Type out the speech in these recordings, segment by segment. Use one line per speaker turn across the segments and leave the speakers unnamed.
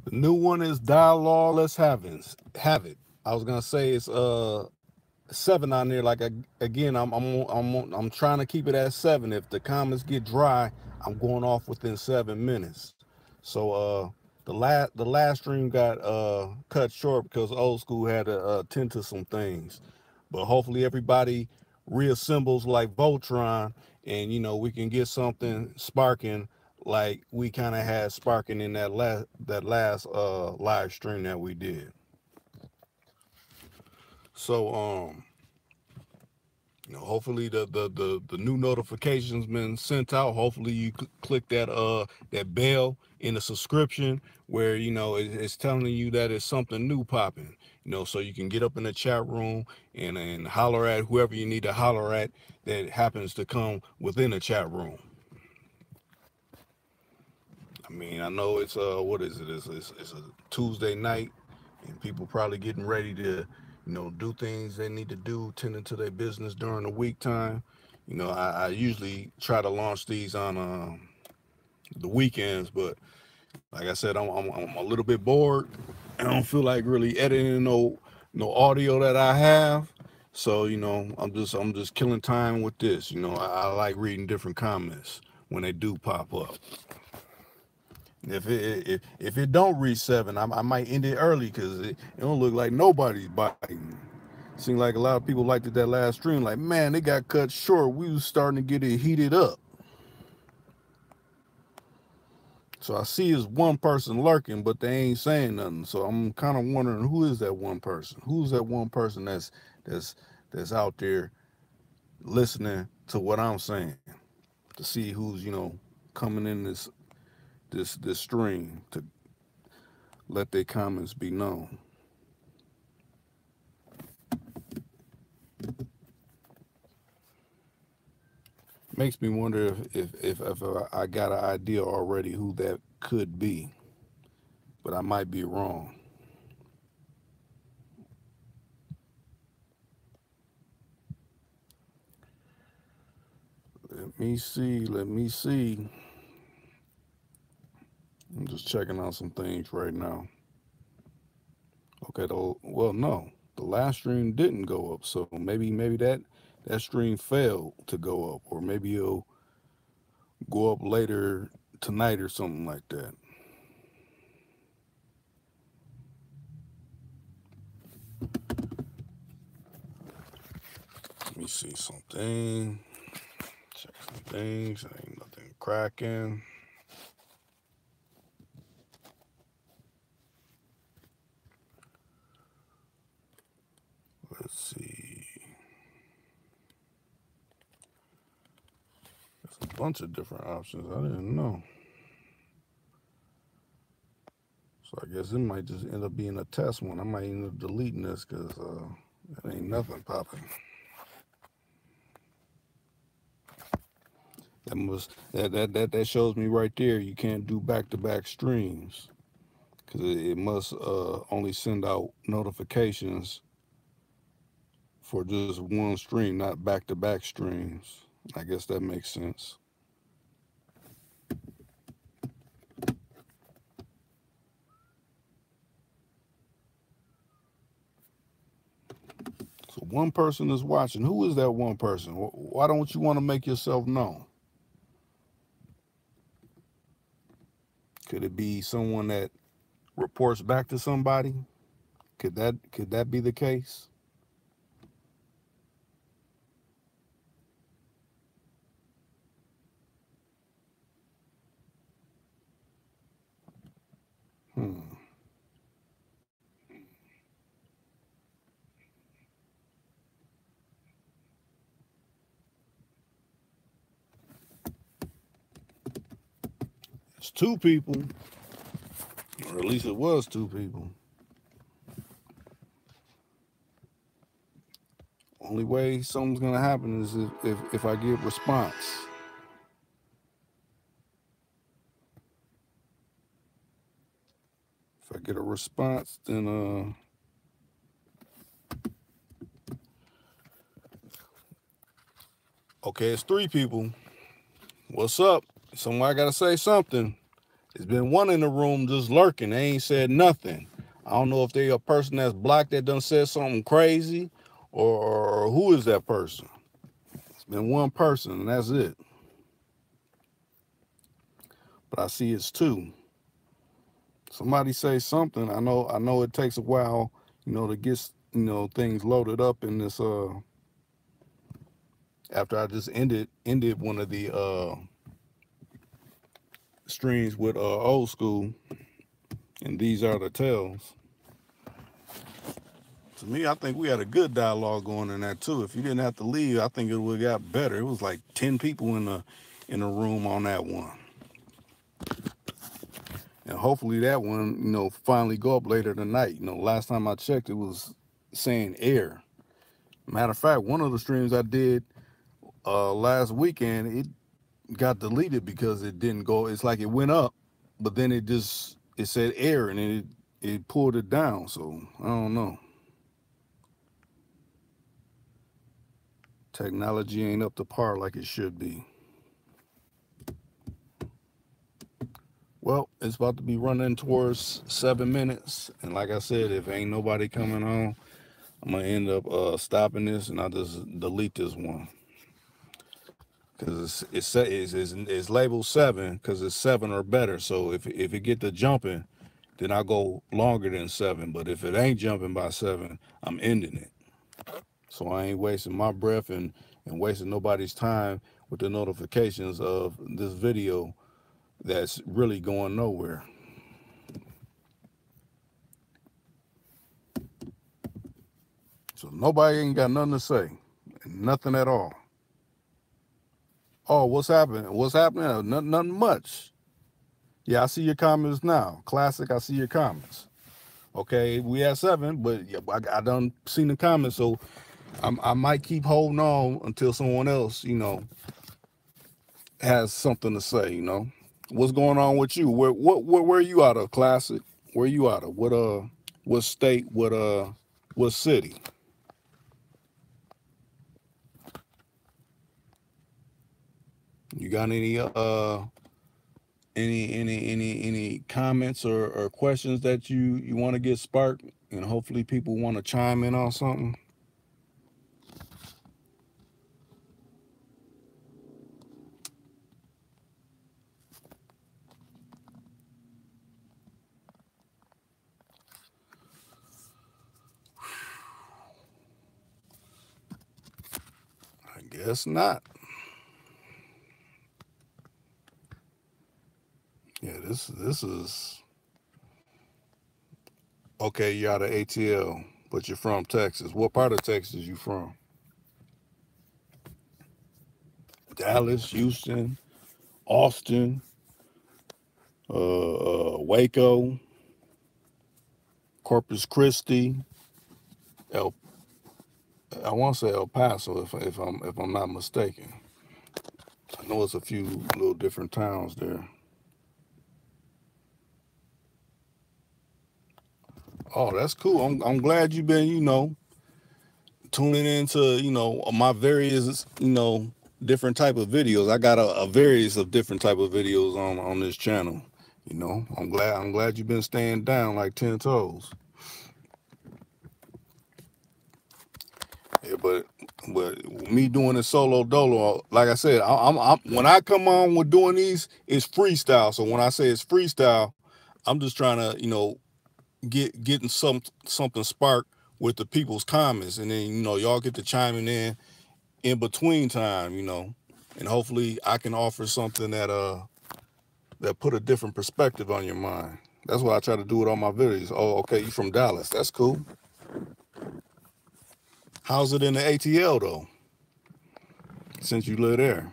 The new one is Dialogue. Let's have it. I was gonna say it's 7 on there. Like again, I'm trying to keep it at 7. If the comments get dry, I'm going off within 7 minutes. So the last stream got cut short because old school had to tend to some things. But hopefully everybody reassembles like Voltron, and we can get something sparking like we kind of had sparking in that last live stream that we did. So hopefully the new notifications been sent out. Hopefully you click that bell in the subscription where it's telling you that it's something new popping. So you can get up in the chat room and holler at whoever you need to holler at that happens to come within the chat room. I mean, I know it's what is it? It's a Tuesday night, and people probably getting ready to, do things they need to do, tending to their business during the week time. I usually try to launch these on the weekends, but like I said, I'm a little bit bored. I don't feel like really editing no audio that I have. So I'm just killing time with this. I like reading different comments when they do pop up. If it don't reach 7, I might end it early because it don't look like nobody's biting. Seems like a lot of people liked it that last stream. Like, man, they got cut short. We was starting to get it heated up. So I see is one person lurking, but they ain't saying nothing. So I'm kind of wondering who is that one person? Who's that one person that's that's out there listening to what I'm saying to see who's coming in this stream to let their comments be known. Makes me wonder if I got an idea already who that could be, but I might be wrong. Let me see. Let me see. I'm just checking out some things right now. Okay, though. Well, no, the last stream didn't go up, so maybe that stream failed to go up, or maybe it'll go up later tonight or something like that. Let me see something. Check some things. Ain't nothing cracking. Let's see. There's a bunch of different options. I didn't know. So I guess it might just end up being a test one. I might end up deleting this because it ain't nothing popping. That shows me right there. You can't do back-to-back streams because it must only send out notifications for just one stream, not back-to-back streams. I guess that makes sense. So one person is watching. Who is that one person? Why don't you want to make yourself known? Could it be someone that reports back to somebody? Could that be the case? Hmm. It's two people, or at least it was two people. Only way something's gonna happen is if I get response. If I get a response, then okay, it's three people. What's up? Somebody gotta say something. There's been one in the room just lurking. They ain't said nothing. I don't know if they a person that's blocked that done said something crazy, or who is that person. It's been one person, and that's it. But I see it's two. Somebody say something. I know it takes a while, to get, things loaded up in this, after I just ended one of the streams with Old School, and these are the tales. To me, I think we had a good dialogue going in that too. If you didn't have to leave, I think it would have got better. It was like 10 people in the room on that one. And hopefully that one, finally go up later tonight. Last time I checked, it was saying air. Matter of fact, one of the streams I did last weekend, it got deleted because it didn't go. It's like it went up, but then it said air, and then it pulled it down. So I don't know. Technology ain't up to par like it should be. Well, it's about to be running towards 7 minutes, and like I said, if ain't nobody coming on, I'm gonna end up stopping this, and I'll just delete this one because it's labeled 7 because it's 7 or better. So if it get to jumping, then I'll go longer than 7. But if it ain't jumping by 7, I'm ending it. So I ain't wasting my breath and wasting nobody's time with the notifications of this video that's really going nowhere. So nobody ain't got nothing to say. Nothing at all. Oh, what's happening? What's happening? Nothing much. Yeah, I see your comments now. Classic, I see your comments. Okay, we at 7, but I done seen the comments, so I might keep holding on until someone else, has something to say, What's going on with you? Where are you out of, Classic? Where are you out of? What state? What city? You got any comments or questions that you want to get sparked, and hopefully people want to chime in on something? I guess not. Yeah, this is okay. You're out of ATL, but you're from Texas. What part of Texas you from? Dallas, Houston, Austin, Waco, Corpus Christi, I want to say El Paso, if I'm not mistaken. I know it's a few little different towns there. Oh, that's cool. I'm glad you've been, tuning into, my various, different type of videos. I got a various of different type of videos on this channel. I'm glad you've been staying down like 10 toes. Yeah, but me doing a solo dolo, like I said, I'm when I come on with doing these, it's freestyle. So when I say it's freestyle, I'm just trying to, getting something sparked with the people's comments, and then y'all get to chiming in between time, and hopefully I can offer something that put a different perspective on your mind. That's why I try to do it on my videos. Oh, okay, you from Dallas? That's cool. How's it in the ATL though? Since you live there.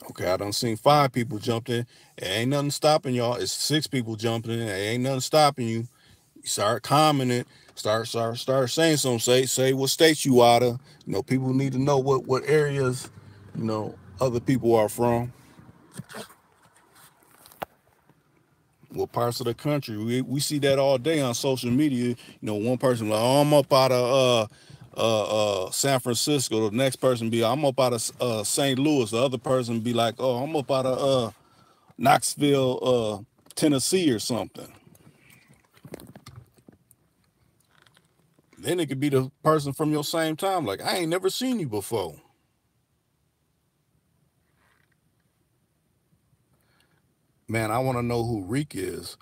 Okay, I done seen 5 people jumped in. It ain't nothing stopping y'all. It's 6 people jumping in. It ain't nothing stopping you. Start commenting. Start saying something. Say what states you out of. People need to know what areas, other people are from. What parts of the country. We see that all day on social media. One person like, oh, I'm up out of San Francisco. The next person be, I'm up out of St. Louis. The other person be like, oh, I'm up out of Knoxville, Tennessee or something. Then it could be the person from your same time. Like, I ain't never seen you before. Man, I want to know who Reek is.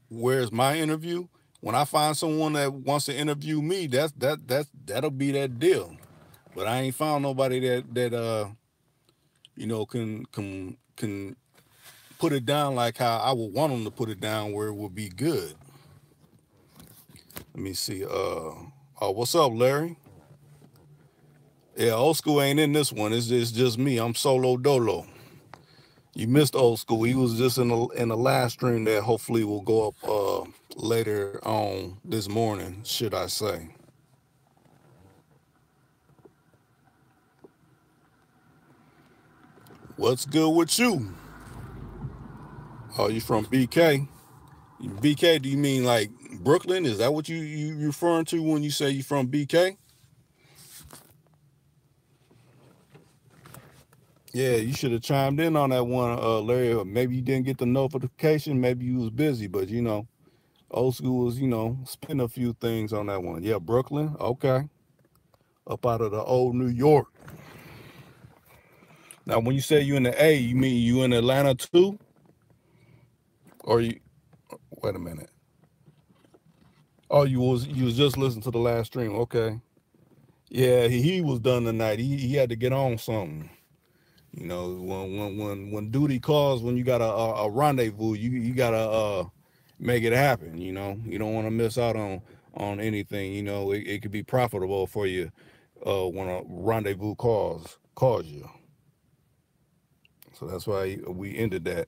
Where's my interview? When I find someone that wants to interview me, that'll be that deal. But I ain't found nobody that can put it down like how I would want them to put it down, where it would be good. Let me see. Oh, what's up, Larry? Yeah, old school ain't in this one. It's just me. I'm solo dolo. You missed old school. He was just in the last stream that hopefully will go up later on this morning, should I say. What's good with you? Oh, you from BK? BK, do you mean like Brooklyn? Is that what you referring to when you say you from BK? Yeah, you should have chimed in on that one, Larry. Maybe you didn't get the notification. Maybe you was busy, but old school was, spin a few things on that one. Yeah, Brooklyn. Okay. Up out of the old New York. Now, when you say you in the A, you mean you in Atlanta too? Or you, wait a minute. Oh, you was just listening to the last stream. Okay. Yeah, he was done tonight. He had to get on something. When duty calls, when you got a rendezvous, you gotta make it happen. You don't want to miss out on anything. It could be profitable for you when a rendezvous calls you. So that's why we ended that.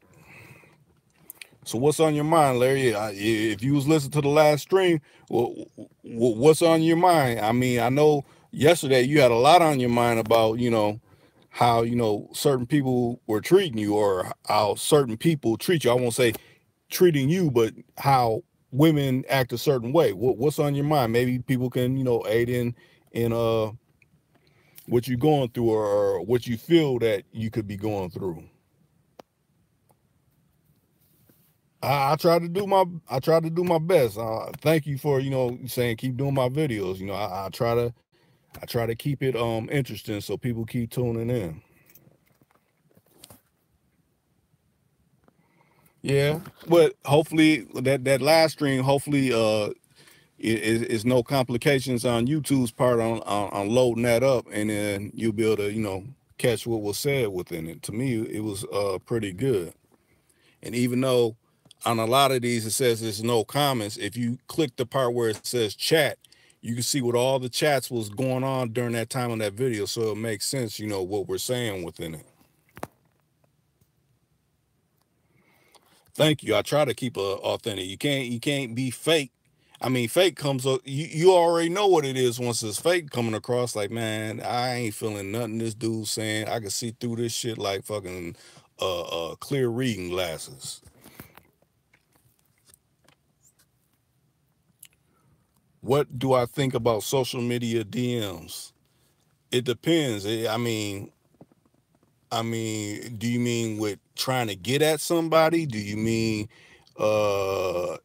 So what's on your mind, Larry? If you was listening to the last stream, what's on your mind? I mean, I know yesterday you had a lot on your mind about how certain people were treating you, or how certain people treat you. I won't say treating you, but how women act a certain way. What's on your mind? Maybe people can aid in what you're going through, or what you feel that you could be going through. I try to do my best. Thank you for saying keep doing my videos. I try to keep it interesting so people keep tuning in. Yeah, but hopefully that live stream, hopefully is no complications on YouTube's part on loading that up, and then you'll be able to catch what was said within it. To me, it was pretty good. And even though on a lot of these it says there's no comments, if you click the part where it says chat, you can see what all the chats was going on during that time on that video, so it makes sense what we're saying within it. Thank you. I try to keep it authentic. You can't be fake. I mean, fake comes up. You already know what it is once it's fake coming across. Like, man, I ain't feeling nothing this dude's saying. I can see through this shit like fucking clear reading glasses. What do I think about social media DMs? It depends. I mean, do you mean with trying to get at somebody? Do you mean that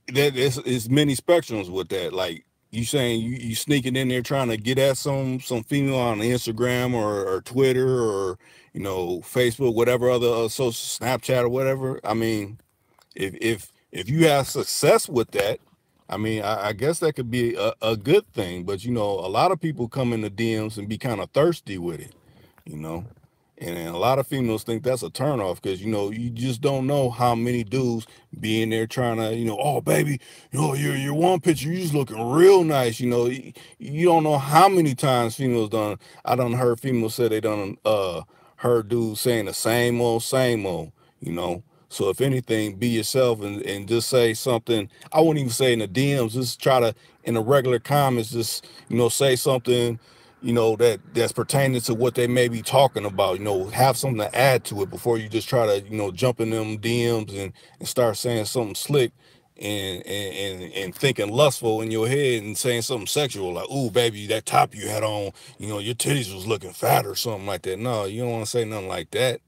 it's many spectrums with that? Like you saying you sneaking in there trying to get at some female on Instagram or Twitter or Facebook, whatever other social, Snapchat or whatever. I mean, if you have success with that, I mean, I guess that could be a good thing. But a lot of people come in the DMs and be kind of thirsty with it, and a lot of females think that's a turnoff because you just don't know how many dudes be in there trying to oh baby, your one picture, you just looking real nice. You don't know how many times females I done heard females say they done heard dudes saying the same old. So if anything, be yourself and just say something. I wouldn't even say in the DMs, just try to in the regular comments, just say something that's pertaining to what they may be talking about. Have something to add to it before you just try to jump in them DMs and start saying something slick and thinking lustful in your head and saying something sexual like, "Ooh, baby, that top you had on, your titties was looking fat," or something like that. No, you don't want to say nothing like that.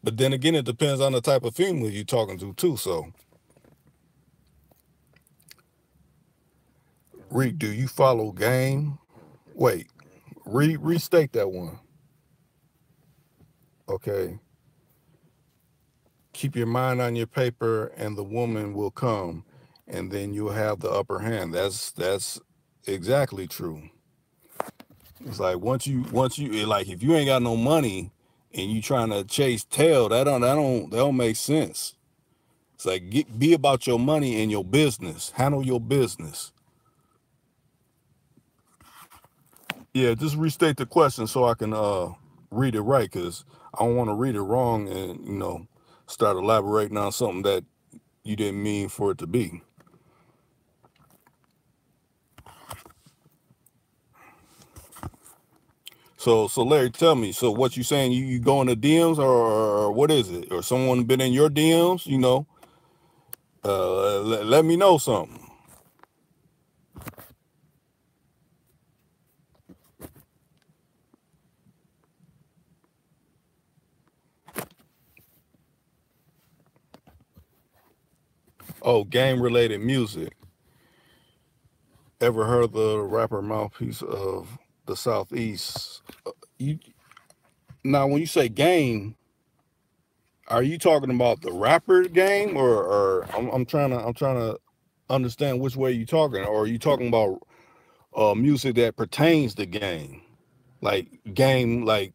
But then again, it depends on the type of female you're talking to too. So, Reek, do you follow game? Wait, restate that one. Okay. Keep your mind on your paper, and the woman will come, and then you'll have the upper hand. That's exactly true. It's like once you like if you ain't got no money and you trying to chase tail, that don't make sense. It's like be about your money and your business. Handle your business. Yeah, just restate the question so I can read it right, because I don't want to read it wrong and start elaborating on something that you didn't mean for it to be. So Larry, tell me. So what you saying? You go in the DMs, or what is it? Or someone been in your DMs? Let me know something. Oh, game related music. Ever heard the rapper Mouthpiece of the Southeast? You Now, when you say game, are you talking about the rapper game, or I'm trying to understand which way you talking, or are you talking about music that pertains to game, like game, like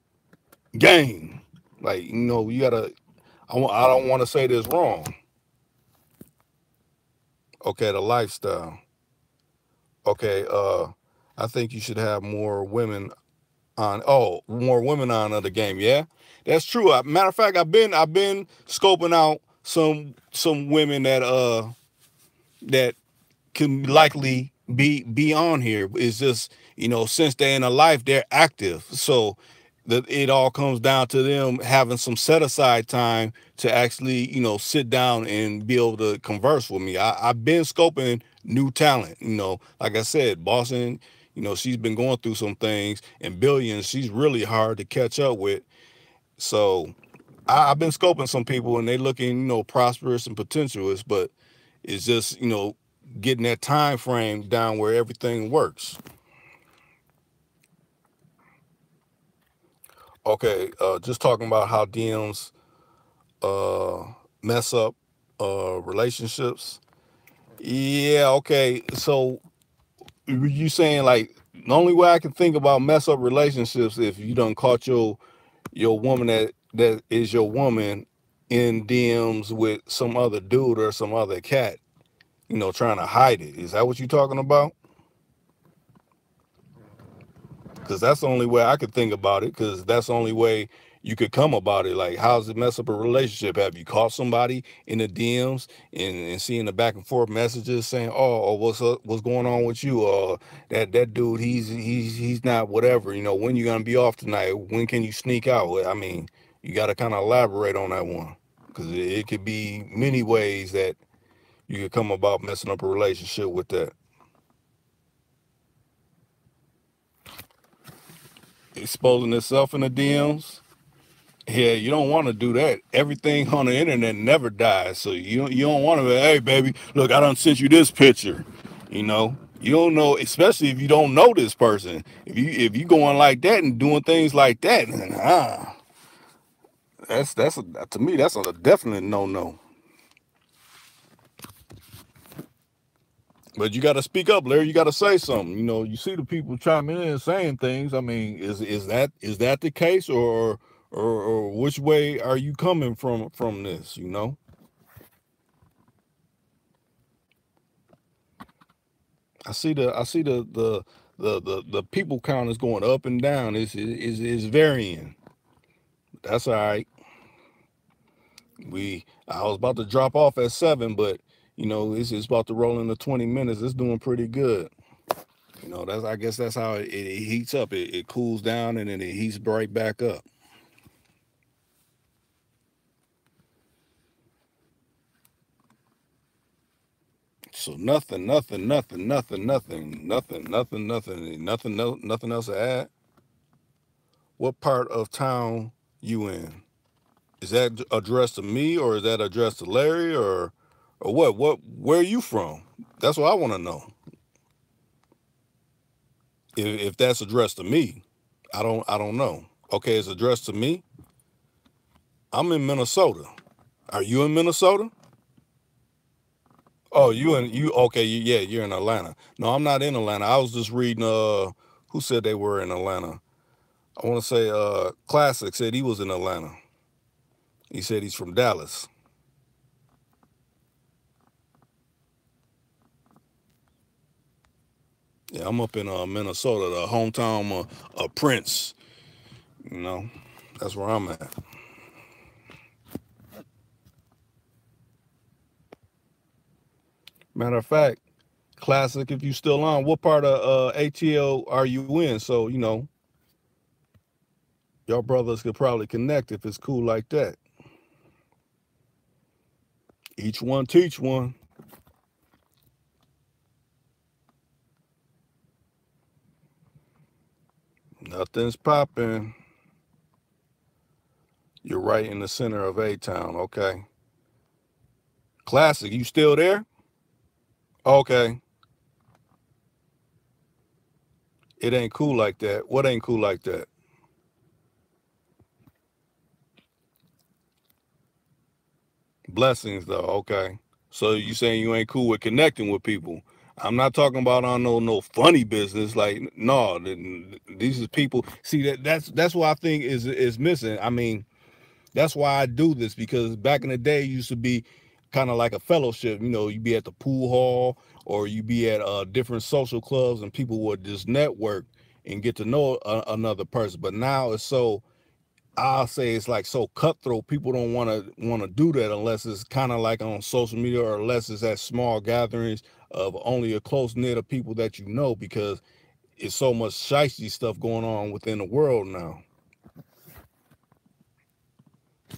game, like you gotta. I don't want to say this wrong. Okay, the lifestyle. Okay, I think you should have more women on. Oh, more women on the game. Yeah, that's true. Matter of fact, I've been scoping out some women that can likely be on here. It's just since they're in a life, they're active. So it all comes down to them having some set aside time to actually sit down and be able to converse with me. I've been scoping new talent. Like I said, Boston. She's been going through some things, and Billions. She's really hard to catch up with. So I've been scoping some people, and they looking prosperous and potentialist, but it's just getting that time frame down where everything works. Okay, just talking about how DMs uh, mess up relationships. Yeah, okay. So you saying like the only way I can think about mess up relationships if you done caught your woman that is your woman in DMs with some other dude or some other cat, trying to hide it. Is that what you're talking about? Because that's the only way I could think about it. Because that's the only way you could come about it. Like, how's it mess up a relationship? Have you caught somebody in the DMs and seeing the back and forth messages saying, "Oh, what's up? What's going on with you? That dude, he's not whatever. When you gonna be off tonight? When can you sneak out?" Well, I mean, you got to kind of elaborate on that one, because it could be many ways that you could come about messing up a relationship with that. Exposing itself in the DMs. Yeah, you don't want to do that. Everything on the internet never dies, so you don't want to. Hey, baby, look, I done sent you this picture. You don't know, especially if you don't know this person. If you going like that and doing things like that, then, to me that's a definite no. But you got to speak up, Larry. You got to say something. You see the people chiming in and saying things. I mean, is that the case, or which way are you coming from this? I see the people count is going up and down. Is varying. That's all right. I was about to drop off at 7, but it's about to roll into 20 minutes. It's doing pretty good. That's I guess that's how it heats up. It cools down and then it heats right back up. So nothing else to add. What part of town you in? Is that addressed to me, or is that addressed to Larry, or what? Where are you from? That's what I want to know. If that's addressed to me, I don't know. Okay, it's addressed to me. I'm in Minnesota. Are you in Minnesota? Oh, you okay? Yeah, you're in Atlanta. No, I'm not in Atlanta. I was just reading. Who said they were in Atlanta? I want to say Classic said he was in Atlanta. He said he's from Dallas. Yeah, I'm up in Minnesota, the hometown of Prince. You know, that's where I'm at. Matter of fact, Classic, if you still on, what part of ATL are you in? So, y'all brothers could probably connect if it's cool like that. Each one teach one. Nothing's popping. You're right in the center of A-Town, okay. Classic, you still there? Okay. It ain't cool like that. What ain't cool like that? Blessings, though, okay. So you saying you ain't cool with connecting with people? I'm not talking about on no funny business. Like no, these is people. See that's what I think is missing. I mean, that's why I do this, because back in the day it used to be kind of like a fellowship. You be at the pool hall, or you be at different social clubs, and people would just network and get to know another person. But now it's so, I'll say it's like so cutthroat. People don't want to do that unless it's kind of like on social media, or unless it's at small gatherings of only a close knit of people that you know, because it's so much shiesty stuff going on within the world now.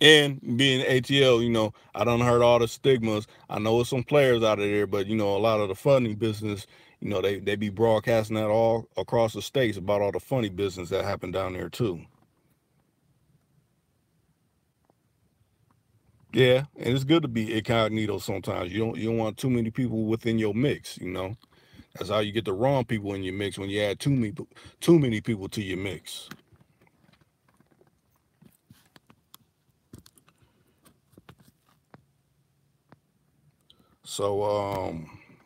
And being ATL, I done heard all the stigmas. I know it's some players out of there, but a lot of the funny business, they be broadcasting that all across the states about all the funny business that happened down there too. Yeah, and it's good to be incognito sometimes. You don't want too many people within your mix. That's how you get the wrong people in your mix, when you add too many people to your mix. So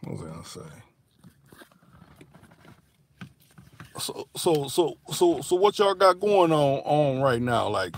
what was I gonna say? So what y'all got going on right now? Like,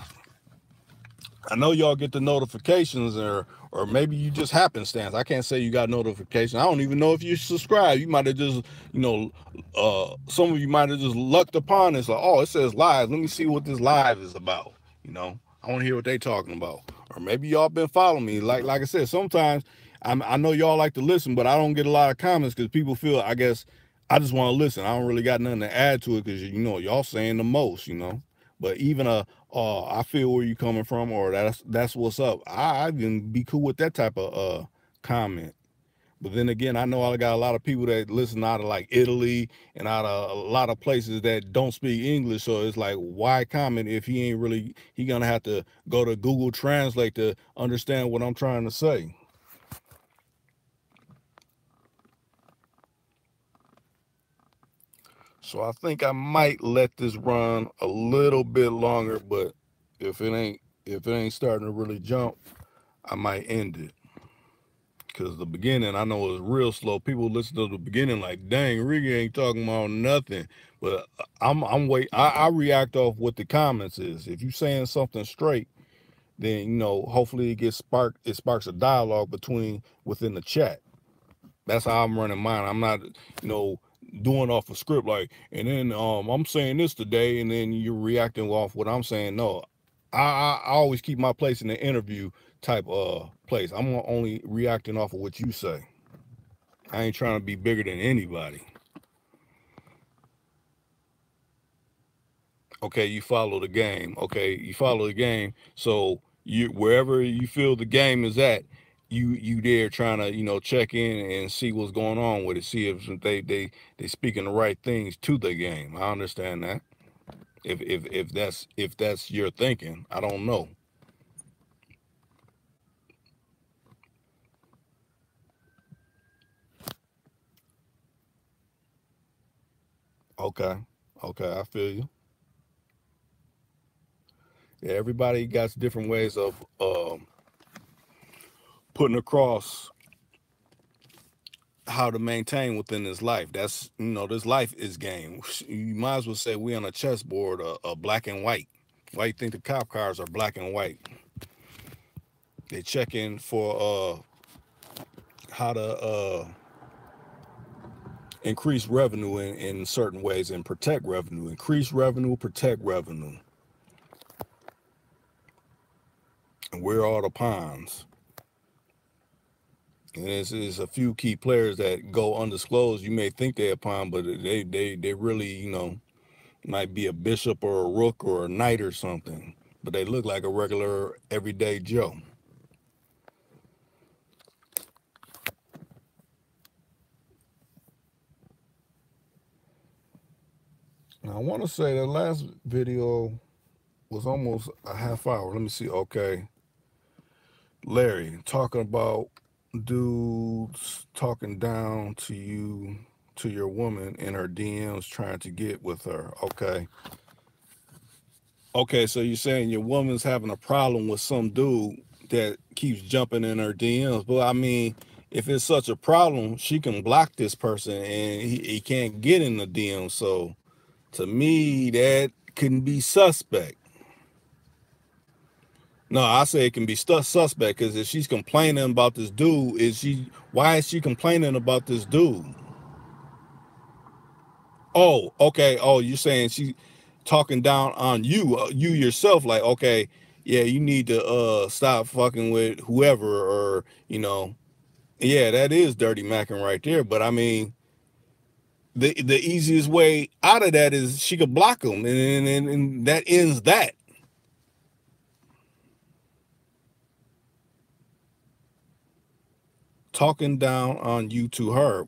I know y'all get the notifications, or maybe you just happenstance. I can't say you got notifications. I don't even know if you subscribe. You might have just, some of you might have just lucked upon this. Like, oh, it says live. Let me see what this live is about. I want to hear what they talking about. Or maybe y'all been following me. Like I said, sometimes I know y'all like to listen, but I don't get a lot of comments because people feel, I guess, I just want to listen. I don't really got nothing to add to it because y'all saying the most. But even I feel where you coming from, or that's what's up. I even be cool with that type of comment. But then again, I know I got a lot of people that listen out of like Italy and out of a lot of places that don't speak English. So it's like, why comment if he gonna have to go to Google Translate to understand what I'm trying to say. So I think I might let this run a little bit longer, but if it ain't starting to really jump, I might end it. Because the beginning, I know, is real slow. People listen to the beginning like, dang, Ricky ain't talking about nothing. But I'm wait. I react off what the comments is. If you saying something straight, then hopefully it sparks a dialogue within the chat. That's how I'm running mine. I'm not, doing off a script like, and then I'm saying this today, and then you're reacting off what I'm saying. No, I always keep my place in the interview type place. I'm only reacting off of what you say. I ain't trying to be bigger than anybody. Okay, you follow the game. Okay, you follow the game. So you, wherever you feel the game is at, you there trying to, check in and see what's going on with it, see if they speaking the right things to the game. I understand that. If that's your thinking, I don't know. Okay. Okay, I feel you. Yeah, everybody got different ways of putting across how to maintain within this life. That's, this life is game. You might as well say we on a chessboard, a black and white. Why you think the cop cars are black and white? They check in for how to increase revenue in certain ways and protect revenue. Increase revenue, protect revenue. And where are the pawns? And there's a few key players that go undisclosed. You may think they're a pawn, but they really, might be a bishop or a rook or a knight or something. But they look like a regular everyday Joe. Now, I want to say the last video was almost a half hour. Let me see. Okay. Larry talking about dudes talking down to you, to your woman in her DMs trying to get with her. Okay. Okay, so you're saying your woman's having a problem with some dude that keeps jumping in her DMs. But I mean, if it's such a problem, she can block this person and he can't get in the DM. So to me, that can be suspect. No, I say it can be suspect because if she's complaining about this dude, why is she complaining about this dude? Oh, okay. Oh, you're saying she talking down on you, you yourself, like, okay, yeah, you need to stop fucking with whoever, or yeah, that is dirty macking right there. But I mean, the easiest way out of that is she could block him, and that ends that. Talking down on you to her.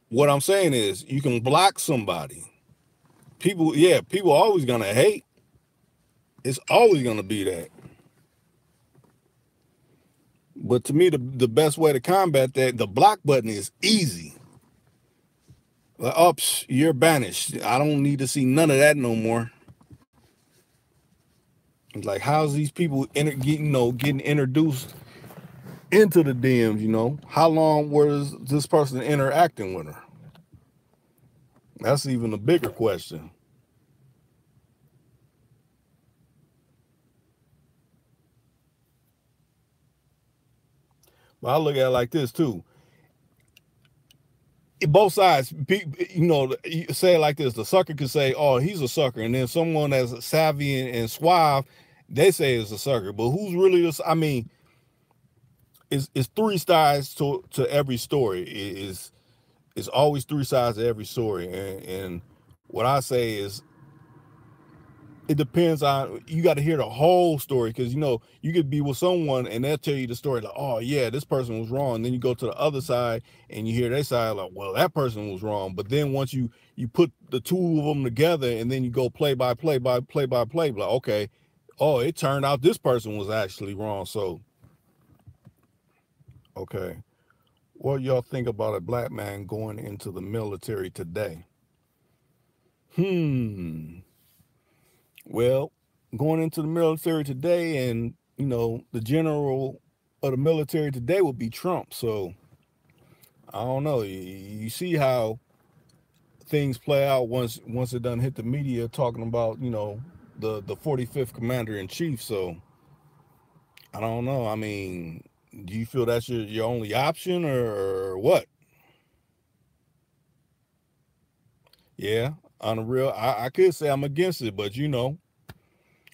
What I'm saying is you can block somebody. People, yeah, people are always gonna hate. It's always gonna be that. But to me, the best way to combat that, the block button is easy. Like, oh, you're banished. I don't need to see none of that no more. It's like, how's these people getting introduced into the DMs? How long was this person interacting with her? That's even a bigger question. But I look at it like this too. Both sides, say it like this: the sucker could say, "Oh, he's a sucker," and then someone that's savvy and suave, they say it's a sucker. But who's really this? I mean, it's three sides to every story. It's always three sides to every story, and what I say is, it depends on, you got to hear the whole story, because you could be with someone and they'll tell you the story like, oh yeah, this person was wrong, and then you go to the other side and you hear their side like, well, that person was wrong. But then once you put the two of them together and then you go play by play, like, okay, oh, it turned out this person was actually wrong. So okay, what y'all think about a black man going into the military today? Well, going into the military today, and the general of the military today would be Trump. So I don't know. You see how things play out once it done hit the media talking about the 45th commander in chief. So I don't know. I mean, do you feel that's your only option, or what? Yeah, on the real, I could say I'm against it, but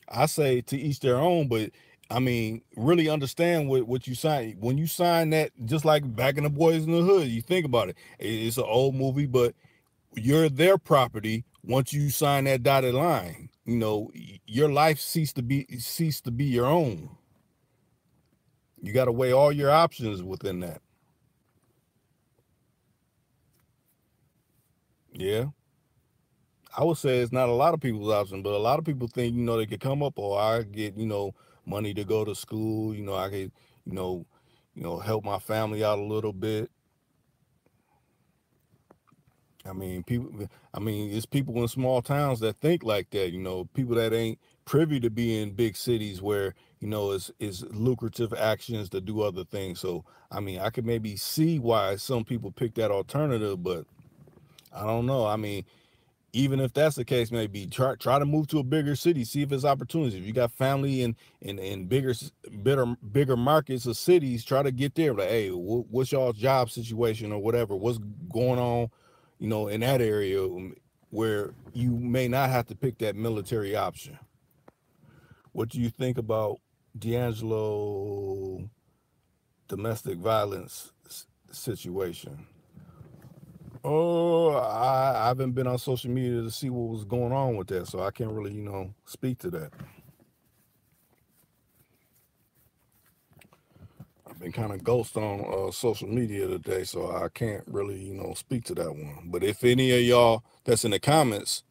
I say to each their own. But I mean, really understand what you sign. When you sign that, just like back in the Boys in the Hood, you think about it. It's an old movie, but you're their property once you sign that dotted line. Your life ceased to be your own. You got to weigh all your options within that. Yeah. I would say it's not a lot of people's option, but a lot of people think, they could come up, or I get, money to go to school, I could, you know, help my family out a little bit. It's people in small towns that think like that, people that ain't privy to be in big cities where, it's lucrative actions to do other things. So, I could maybe see why some people pick that alternative, but I don't know. Even if that's the case, maybe try to move to a bigger city, see if there's opportunities. If you got family in bigger markets or cities, try to get there. Like, hey, what's y'all's job situation or whatever? What's going on, in that area where you may not have to pick that military option. What do you think about D'Angelo domestic violence situation? Oh, I haven't been on social media to see what was going on with that, so I can't really, speak to that. I've been kind of ghost on social media today, so I can't really, speak to that one. But if any of y'all that's in the comments,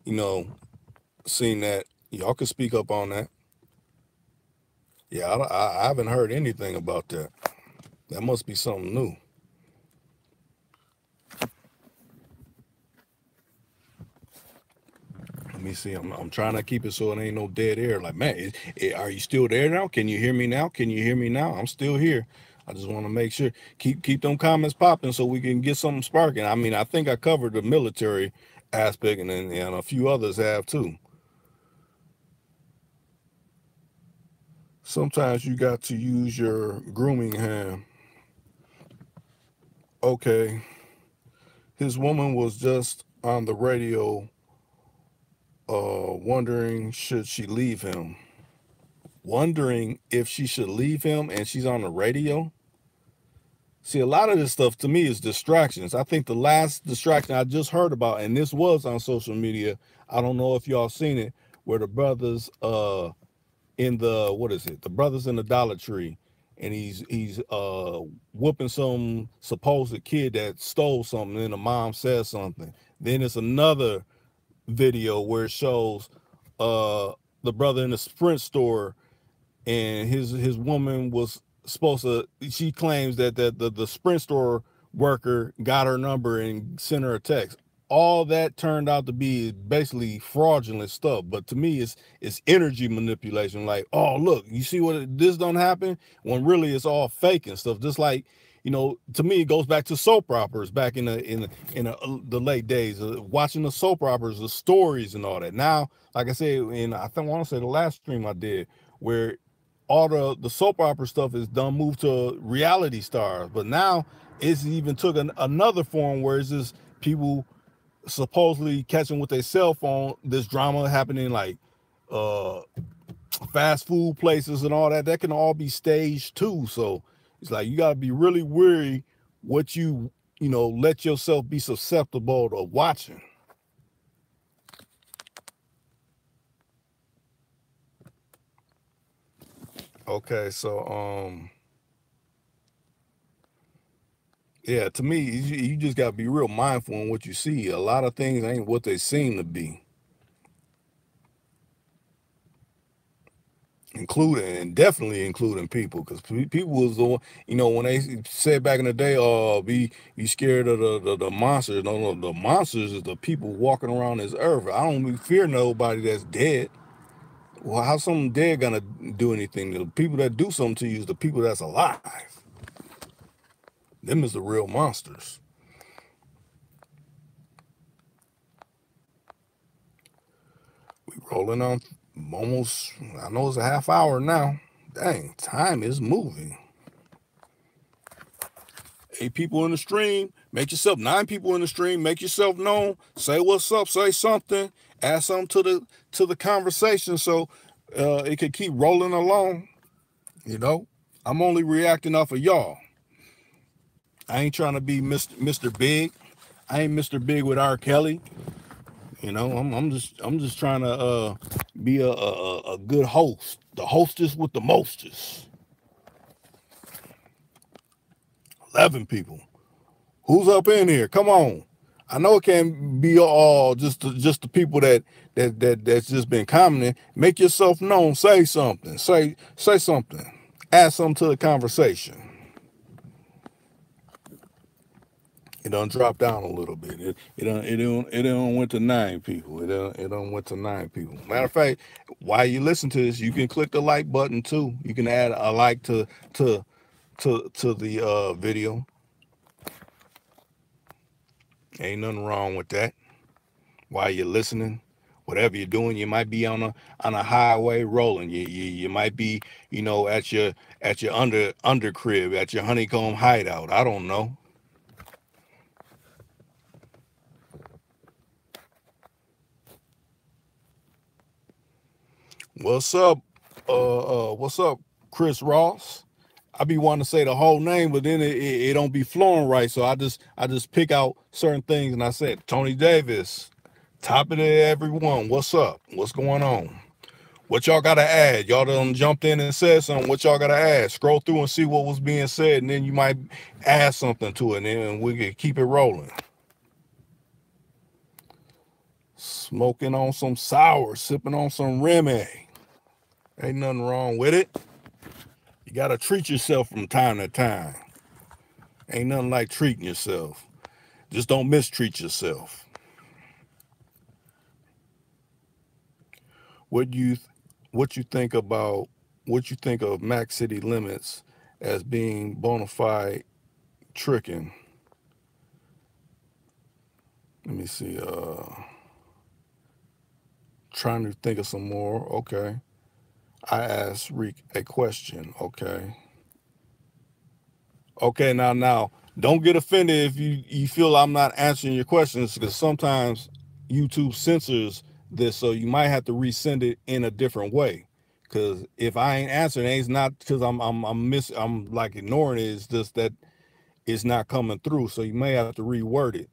seen that, y'all can speak up on that. Yeah, I haven't heard anything about that. That must be something new. Let me see. I'm trying to keep it so it ain't no dead air. Like, man, are you still there now? Can you hear me now? Can you hear me now? I'm still here. I just want to make sure. Keep them comments popping so we can get something sparking. I think I covered the military aspect, and a few others have too. Sometimes you got to use your grooming hand. Okay. His woman was just on the radio wondering should she leave him. Wondering if she should leave him, and she's on the radio. See, a lot of this stuff to me is distractions. I think the last distraction I just heard about, and this was on social media, I don't know if y'all seen it, where the brothers in the brothers in the Dollar Tree, and he's whooping some supposed kid that stole something, and the mom says something. Then it's another video where it shows the brother in the Sprint store, and his woman was supposed to, she claims that the Sprint store worker got her number and sent her a text. All that turned out to be basically fraudulent stuff. But to me, it's energy manipulation. Like, oh, look, you see this don't happen, when really it's all fake and stuff. Just like, to me, it goes back to soap operas back in the late days, watching the soap operas, the stories and all that. Now, like I said, I want to say the last stream I did, where all the soap opera stuff is done, moved to reality stars. But now it's even took another form where it's just people supposedly catching with their cell phone this drama happening, like fast food places and all that can all be staged too. So it's like you got to be really wary what you let yourself be susceptible to watching. Okay, so yeah, to me, you just got to be real mindful in what you see. A lot of things ain't what they seem to be. Definitely including people, because people was the one, when they said back in the day, be scared of the monsters. No, the monsters is the people walking around this earth. I don't fear nobody that's dead. Well, how something dead gonna do anything? The people that do something to you is the people that's alive. Them is the real monsters. We rolling on almost, I know it's a half hour now. Dang, time is moving. 8 people in the stream, make yourself, 9 people in the stream, make yourself known, say what's up, say something, add something to the conversation so it could keep rolling along. I'm only reacting off of y'all. I ain't trying to be Mr. Big. I ain't Mr. Big with R. Kelly. I'm just trying to be a good host, the hostess with the mostest. 11 people. Who's up in here? Come on. I know it can't be all just the people that's just been commenting. Make yourself known. Say something. Say something. Add something to the conversation. It done dropped down a little bit. It done went to 9 people. It done went to 9 people. Matter of fact, while you listen to this, you can click the like button too. You can add a like to the video. Ain't nothing wrong with that. While you're listening, whatever you're doing, you might be on a highway rolling. You might be, you know, at your under crib, at your honeycomb hideout. I don't know. What's up? What's up, Chris Ross? I be wanting to say the whole name, but then it don't be flowing right. So I just pick out certain things, and I said Tony Davis, top of everyone. What's up? What's going on? What y'all gotta add? Y'all done jumped in and said something. What y'all gotta add? Scroll through and see what was being said, and then you might add something to it, and then we can keep it rolling. Smoking on some sour, sipping on some Remy. Ain't nothing wrong with it. You gotta treat yourself from time to time. Ain't nothing like treating yourself. Just don't mistreat yourself. What you think of Mac City Limits as being bona fide tricking? Let me see. Trying to think of some more. Okay. I asked Reek a question. Okay. Okay, now, don't get offended if you feel I'm not answering your questions, because sometimes YouTube censors this, so you might have to resend it in a different way. Because if I ain't answering, it's not because I'm like ignoring it. It's just that it's not coming through. So you may have to reword it.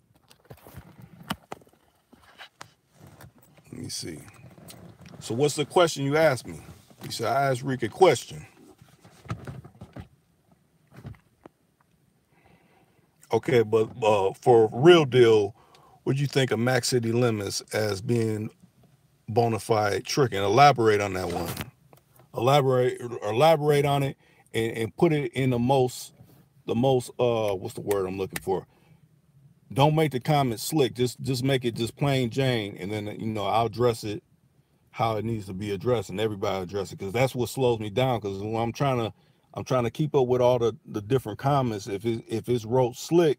Let me see. So what's the question you asked me? You said I asked Rick a question. Okay, but for real deal, what do you think of Mac City Limits as being bona fide tricking? Elaborate on that one. Elaborate on it and put it in the most what's the word I'm looking for? Don't make the comment slick. Just make it just plain Jane, and then, you know, I'll address it how it needs to be addressed, and everybody address it, because that's what slows me down. Because when I'm trying to keep up with all the different comments, if it's wrote slick,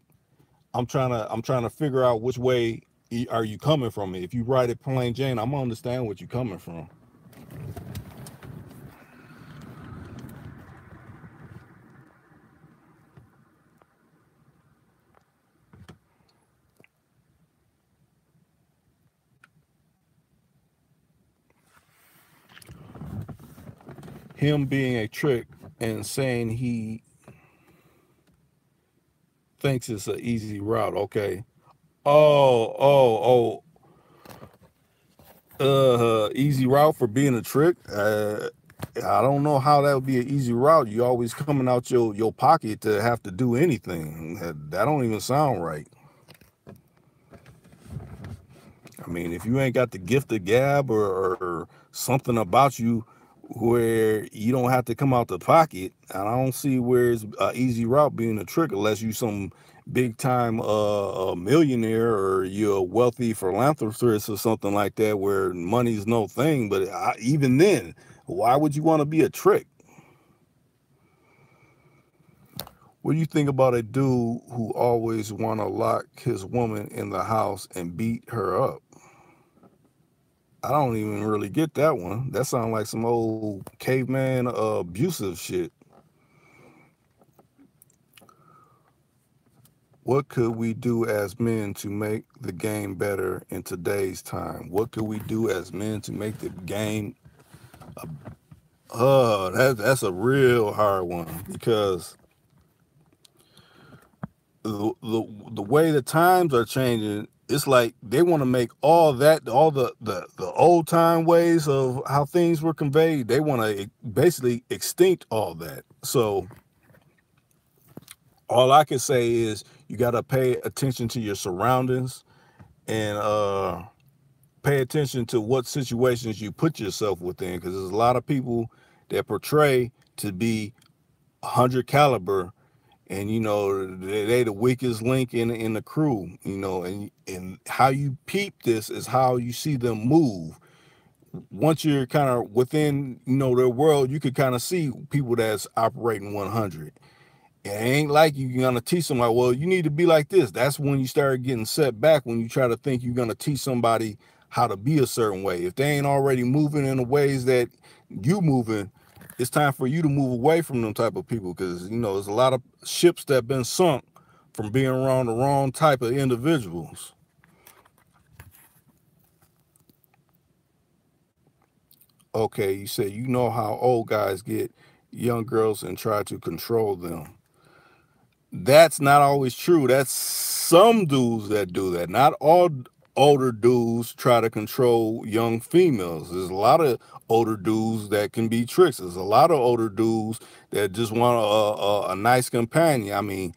I'm trying to figure out which way are you coming from it. If you write it plain Jane, I'm gonna understand what you're coming from. Him being a trick and saying he thinks it's an easy route. Okay. Easy route for being a trick. I don't know how that would be an easy route. You always coming out your pocket to have to do anything. That don't even sound right. I mean, if you ain't got the gift of gab or something about you where you don't have to come out the pocket, I don't see where it's an easy route being a trick, unless you some big time millionaire, or you're a wealthy philanthropist or something like that, where money's no thing. But even then, why would you want to be a trick? What do you think about a dude who always want to lock his woman in the house and beat her up? I don't even really get that one. That sounds like some old caveman abusive shit. What could we do as men to make the game better in today's time? What could we do as men to make the game? That's a real hard one, because the way the times are changing, it's like they want to make all the old time ways of how things were conveyed. They want to basically extinct all that. So all I can say is you got to pay attention to your surroundings and pay attention to what situations you put yourself within, because there's a lot of people that portray to be 100 caliber, and they the weakest link in the crew, and how you peep this is how you see them move. Once you're kind of within their world, you could kind of see people that's operating 100. It ain't like you're gonna teach somebody, well, you need to be like this. That's when you start getting set back, when you try to think you're gonna teach somebody how to be a certain way. If they ain't already moving in the ways that you moving, it's time for you to move away from them type of people, because there's a lot of ships that been sunk from being around the wrong type of individuals. Okay, you say how old guys get young girls and try to control them. That's not always true. That's some dudes that do that. Not all older dudes try to control young females. There's a lot of older dudes that can be tricks. There's a lot of older dudes that just want a nice companion. I mean,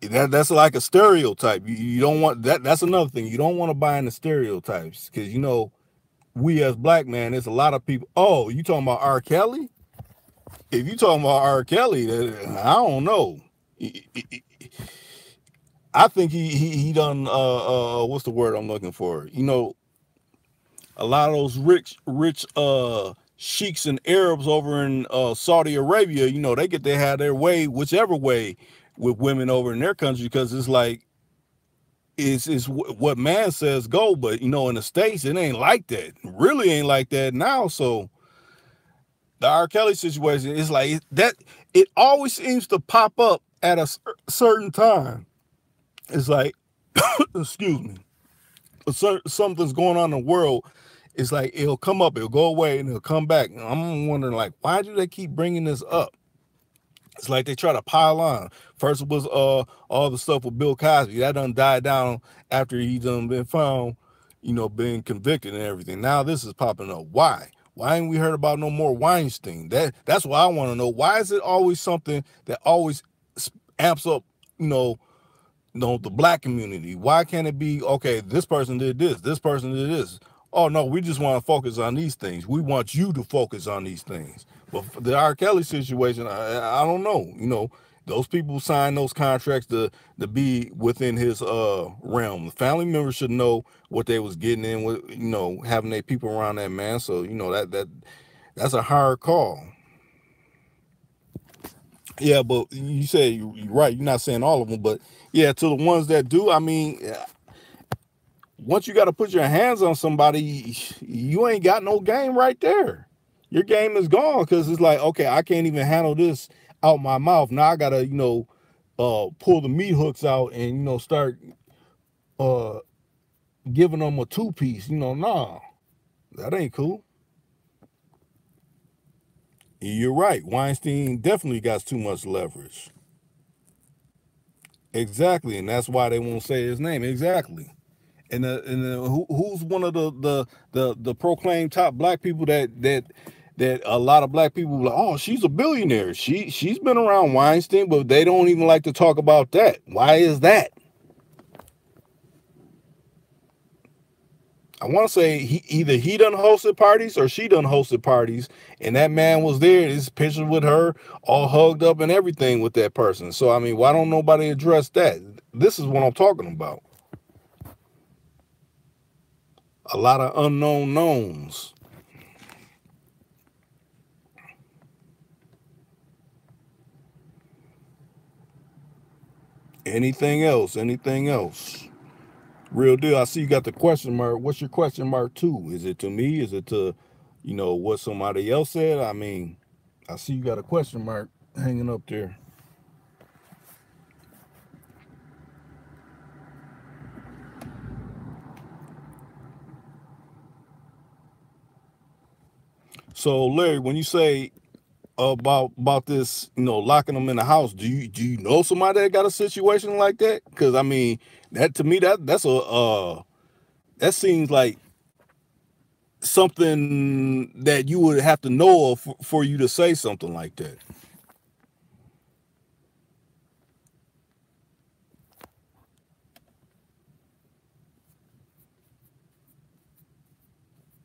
that's like a stereotype. You don't want that. That's another thing. You don't want to buy into stereotypes, because we as black men, there's a lot of people. Oh, you talking about R. Kelly? If you talking about R. Kelly, I don't know. I think he done what's the word I'm looking for? A lot of those rich sheiks and Arabs over in Saudi Arabia, they get to have their way whichever way with women over in their country, because it's like it's what man says go. But in the States, it ain't like that. It really ain't like that now. So the R. Kelly situation is like that. It always seems to pop up at a certain time. It's like, excuse me, something's going on in the world. It's like it'll come up, it'll go away, and it'll come back. And I'm wondering, like, why do they keep bringing this up? It's like they try to pile on. First it was all the stuff with Bill Cosby. That done died down after he done been found, being convicted and everything. Now this is popping up. Why? Why ain't we heard about no more Weinstein? That's what I want to know. Why is it always something that always amps up, the black community? Why can't it be, okay, this person did this person did this? Oh no, we just want to focus on these things. We want you to focus on these things. But for the R. Kelly situation, I don't know. Those people signed those contracts to be within his realm. The family members should know what they was getting in with, having their people around that man. So that's a hard call. Yeah, but you say you're right. You're not saying all of them, but yeah, to the ones that do, I mean, once you got to put your hands on somebody, you ain't got no game right there. Your game is gone, because it's like, okay, I can't even handle this out my mouth. Now I got to, pull the meat hooks out and, start giving them a two-piece. Nah, that ain't cool. You're right. Weinstein definitely got too much leverage. Exactly, and that's why they won't say his name. Exactly. And who's one of the proclaimed top black people that a lot of black people like, oh, she's a billionaire. She's been around Weinstein, but they don't even like to talk about that. Why is that? I want to say either he done hosted parties or she done hosted parties, and that man was there. His picture with her, all hugged up and everything with that person. So I mean, why don't nobody address that? This is what I'm talking about. A lot of unknown knowns. Anything else? Anything else? Real deal. I see you got the question mark. What's your question mark to? Is it to me? Is it to, what somebody else said? I mean, I see you got a question mark hanging up there. So Larry, when you say about this, locking them in the house, do you know somebody that got a situation like that? Because I mean, that to me that's a that seems like something that you would have to know of for you to say something like that.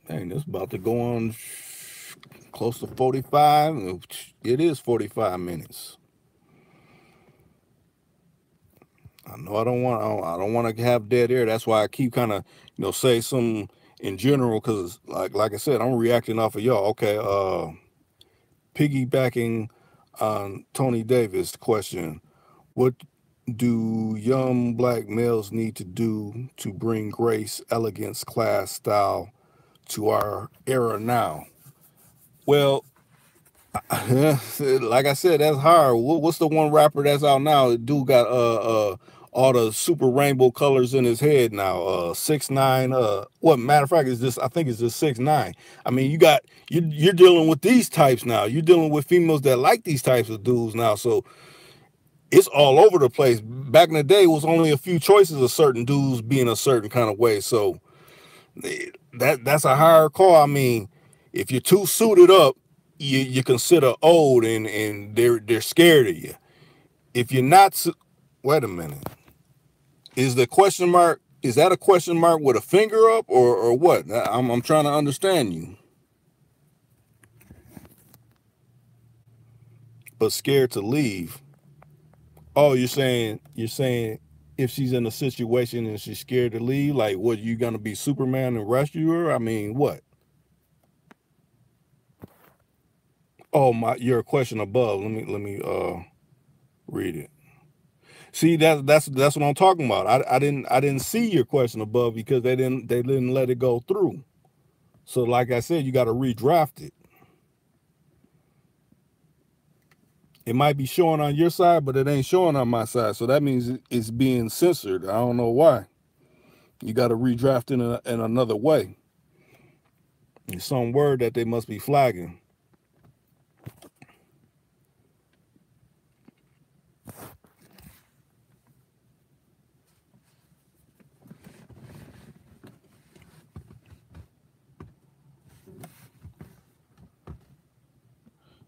Dang, it's about to go on close to 45. It is 45 minutes. I know I don't want to have dead air. That's why I keep kind of, say some in general, because like I said, I'm reacting off of y'all. Okay, piggybacking on Tony Davis' question, what do young black males need to do to bring grace, elegance, class, style to our era now? Well, like I said, that's hard. What's the one rapper that's out now? The dude got all the super rainbow colors in his head now. 6ix9ine. What matter of fact is this? I think it's just 6ix9ine. I mean, you're dealing with these types now. You're dealing with females that like these types of dudes now. So it's all over the place. Back in the day, it was only a few choices of certain dudes being a certain kind of way. So that's a hard call. I mean, if you're too suited up, you consider old, and they're scared of you. If you're not, wait a minute, is the question mark? Is that a question mark with a finger up, or what? I'm trying to understand you. But scared to leave. Oh, you're saying if she's in a situation and she's scared to leave, like what, you gonna be Superman and rescue her? I mean, what? Oh my, your question above. Let me read it. See, that's what I'm talking about. I didn't see your question above because they didn't let it go through. So like I said, you got to redraft it. It might be showing on your side, but it ain't showing on my side. So that means it's being censored. I don't know why. You got to redraft it in another way. It's some word that they must be flagging.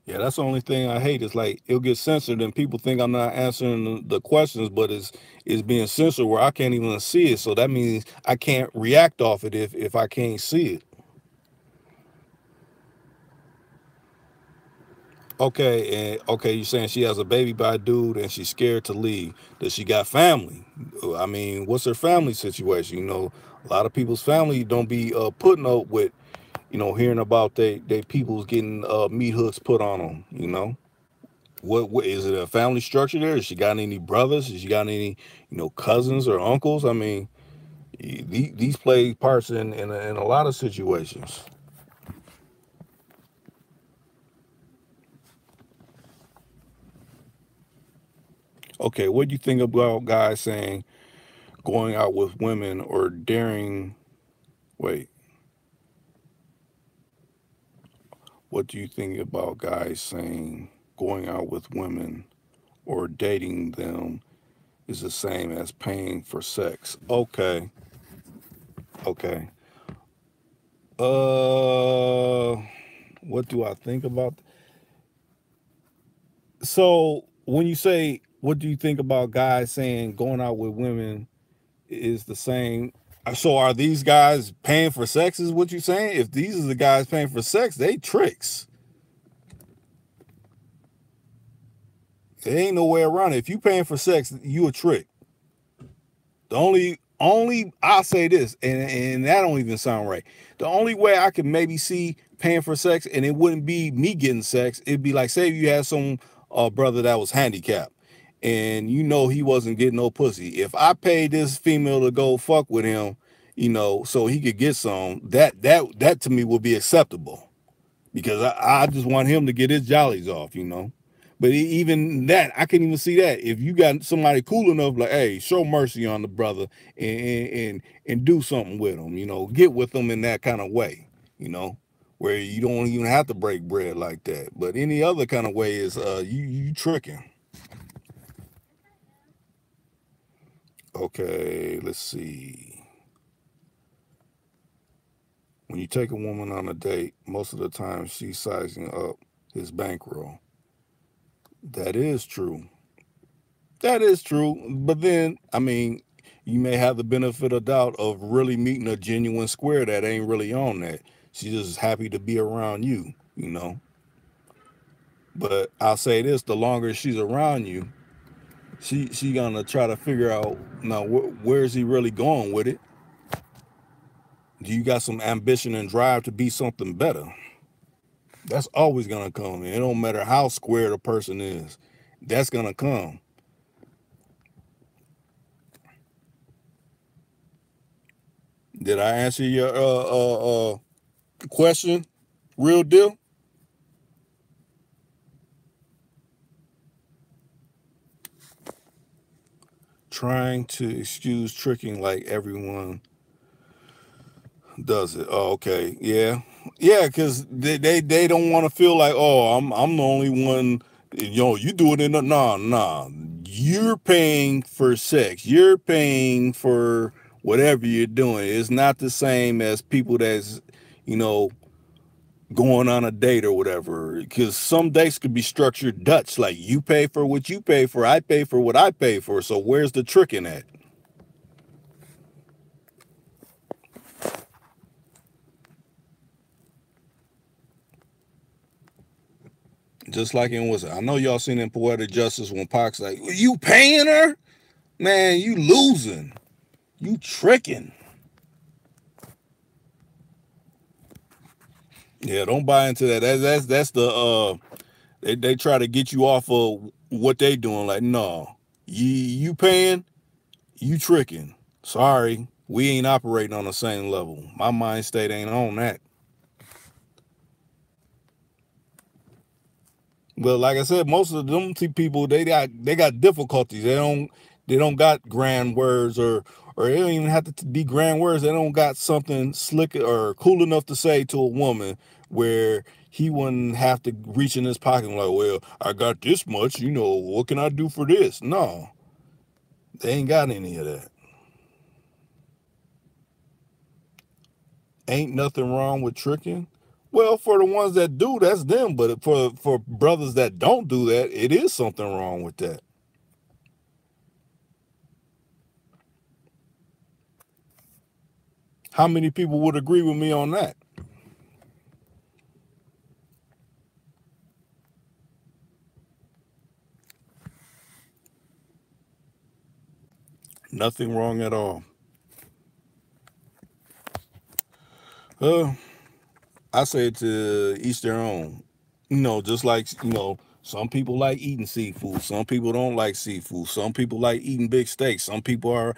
Yeah, that's the only thing I hate. Is like it'll get censored and people think I'm not answering the questions, but it's being censored where I can't even see it. So that means I can't react off it if I can't see it. Okay, and okay, you're saying she has a baby by a dude and she's scared to leave. Does she got family? I mean, what's her family situation? A lot of people's family don't be putting up with, hearing about they people's getting meat hooks put on them. What is it, a family structure there? Has she got any brothers? Has she got any, cousins or uncles? I mean, these play parts in a lot of situations. Okay, what do you think about guys saying going out with women or daring? Wait, what do you think about guys saying going out with women or dating them is the same as paying for sex? Okay, okay. Uh, what do I think about? So when you say, what do you think about guys saying going out with women is the same? So are these guys paying for sex? Is what you saying? If these are the guys paying for sex, they tricks. There ain't no way around it. If you paying for sex, you a trick. The only I'll say this, and that don't even sound right. The only way I could maybe see paying for sex, and it wouldn't be me getting sex, it'd be like, say you had some brother that was handicapped, and he wasn't getting no pussy. If I paid this female to go fuck with him, so he could get some, that to me would be acceptable because I just want him to get his jollies off. But even that, I can't even see that. If you got somebody cool enough, like, hey, show mercy on the brother and do something with him, get with them in that kind of way, you know, where you don't even have to break bread like that. But any other kind of way is you tricking. Okay, let's see. When you take a woman on a date, most of the time she's sizing up his bankroll. That is true. That is true. But then, I mean, you may have the benefit of doubt of really meeting a genuine square that ain't really on that. She's just happy to be around you, you know. But I'll say this: the longer she's around you, she gonna try to figure out now where's he really going with it. Do you got some ambition and drive to be something better? That's always gonna come. It don't matter how square the person is. That's gonna come. Did I answer your question? Real deal? Trying to excuse tricking like everyone does it. Oh, okay. Yeah. Yeah, because they don't want to feel like, oh, I'm the only one. You know, you do it in the nah. You're paying for sex. You're paying for whatever you're doing. It's not the same as people that's, you know, going on a date or whatever. Because some dates could be structured Dutch, like you pay for what you pay for, I pay for what I pay for. So where's the trick in that? Just like in what's it? I know y'all seen in Poetic Justice when Pac's like, you paying her? Man, you losing. You tricking. Yeah, don't buy into that. That's the they try to get you off of what they doing. Like, no, you paying, you tricking. Sorry, we ain't operating on the same level. My mind state ain't on that. But like I said, most of them people they got difficulties. They don't got grand words or they don't even have to be grand words. They don't got something slick or cool enough to say to a woman where he wouldn't have to reach in his pocket and like, well, I got this much, you know, what can I do for this? No, they ain't got any of that. Ain't nothing wrong with tricking. Well, for the ones that do, that's them. But for brothers that don't do that, it is something wrong with that. How many people would agree with me on that? Nothing wrong at all. Uh, I say to each their own. You know, just like, you know, some people like eating seafood. Some people don't like seafood. Some people like eating big steaks. Some people are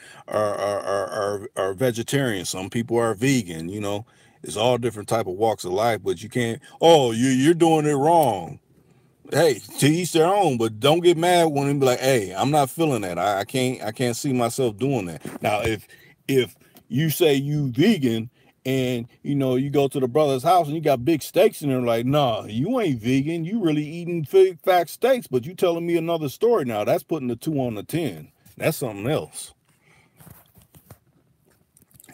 vegetarian. Some people are vegan. You know, it's all different type of walks of life. But you can't. Oh, you're doing it wrong. Hey, to each their own, but don't get mad when they be like, hey, I'm not feeling that. I can't see myself doing that. Now, if you say you vegan and you know you go to the brother's house and you got big steaks in there, like, nah, you ain't vegan. You really eating big fat steaks, but you telling me another story now. That's putting the 2 on the 10. That's something else.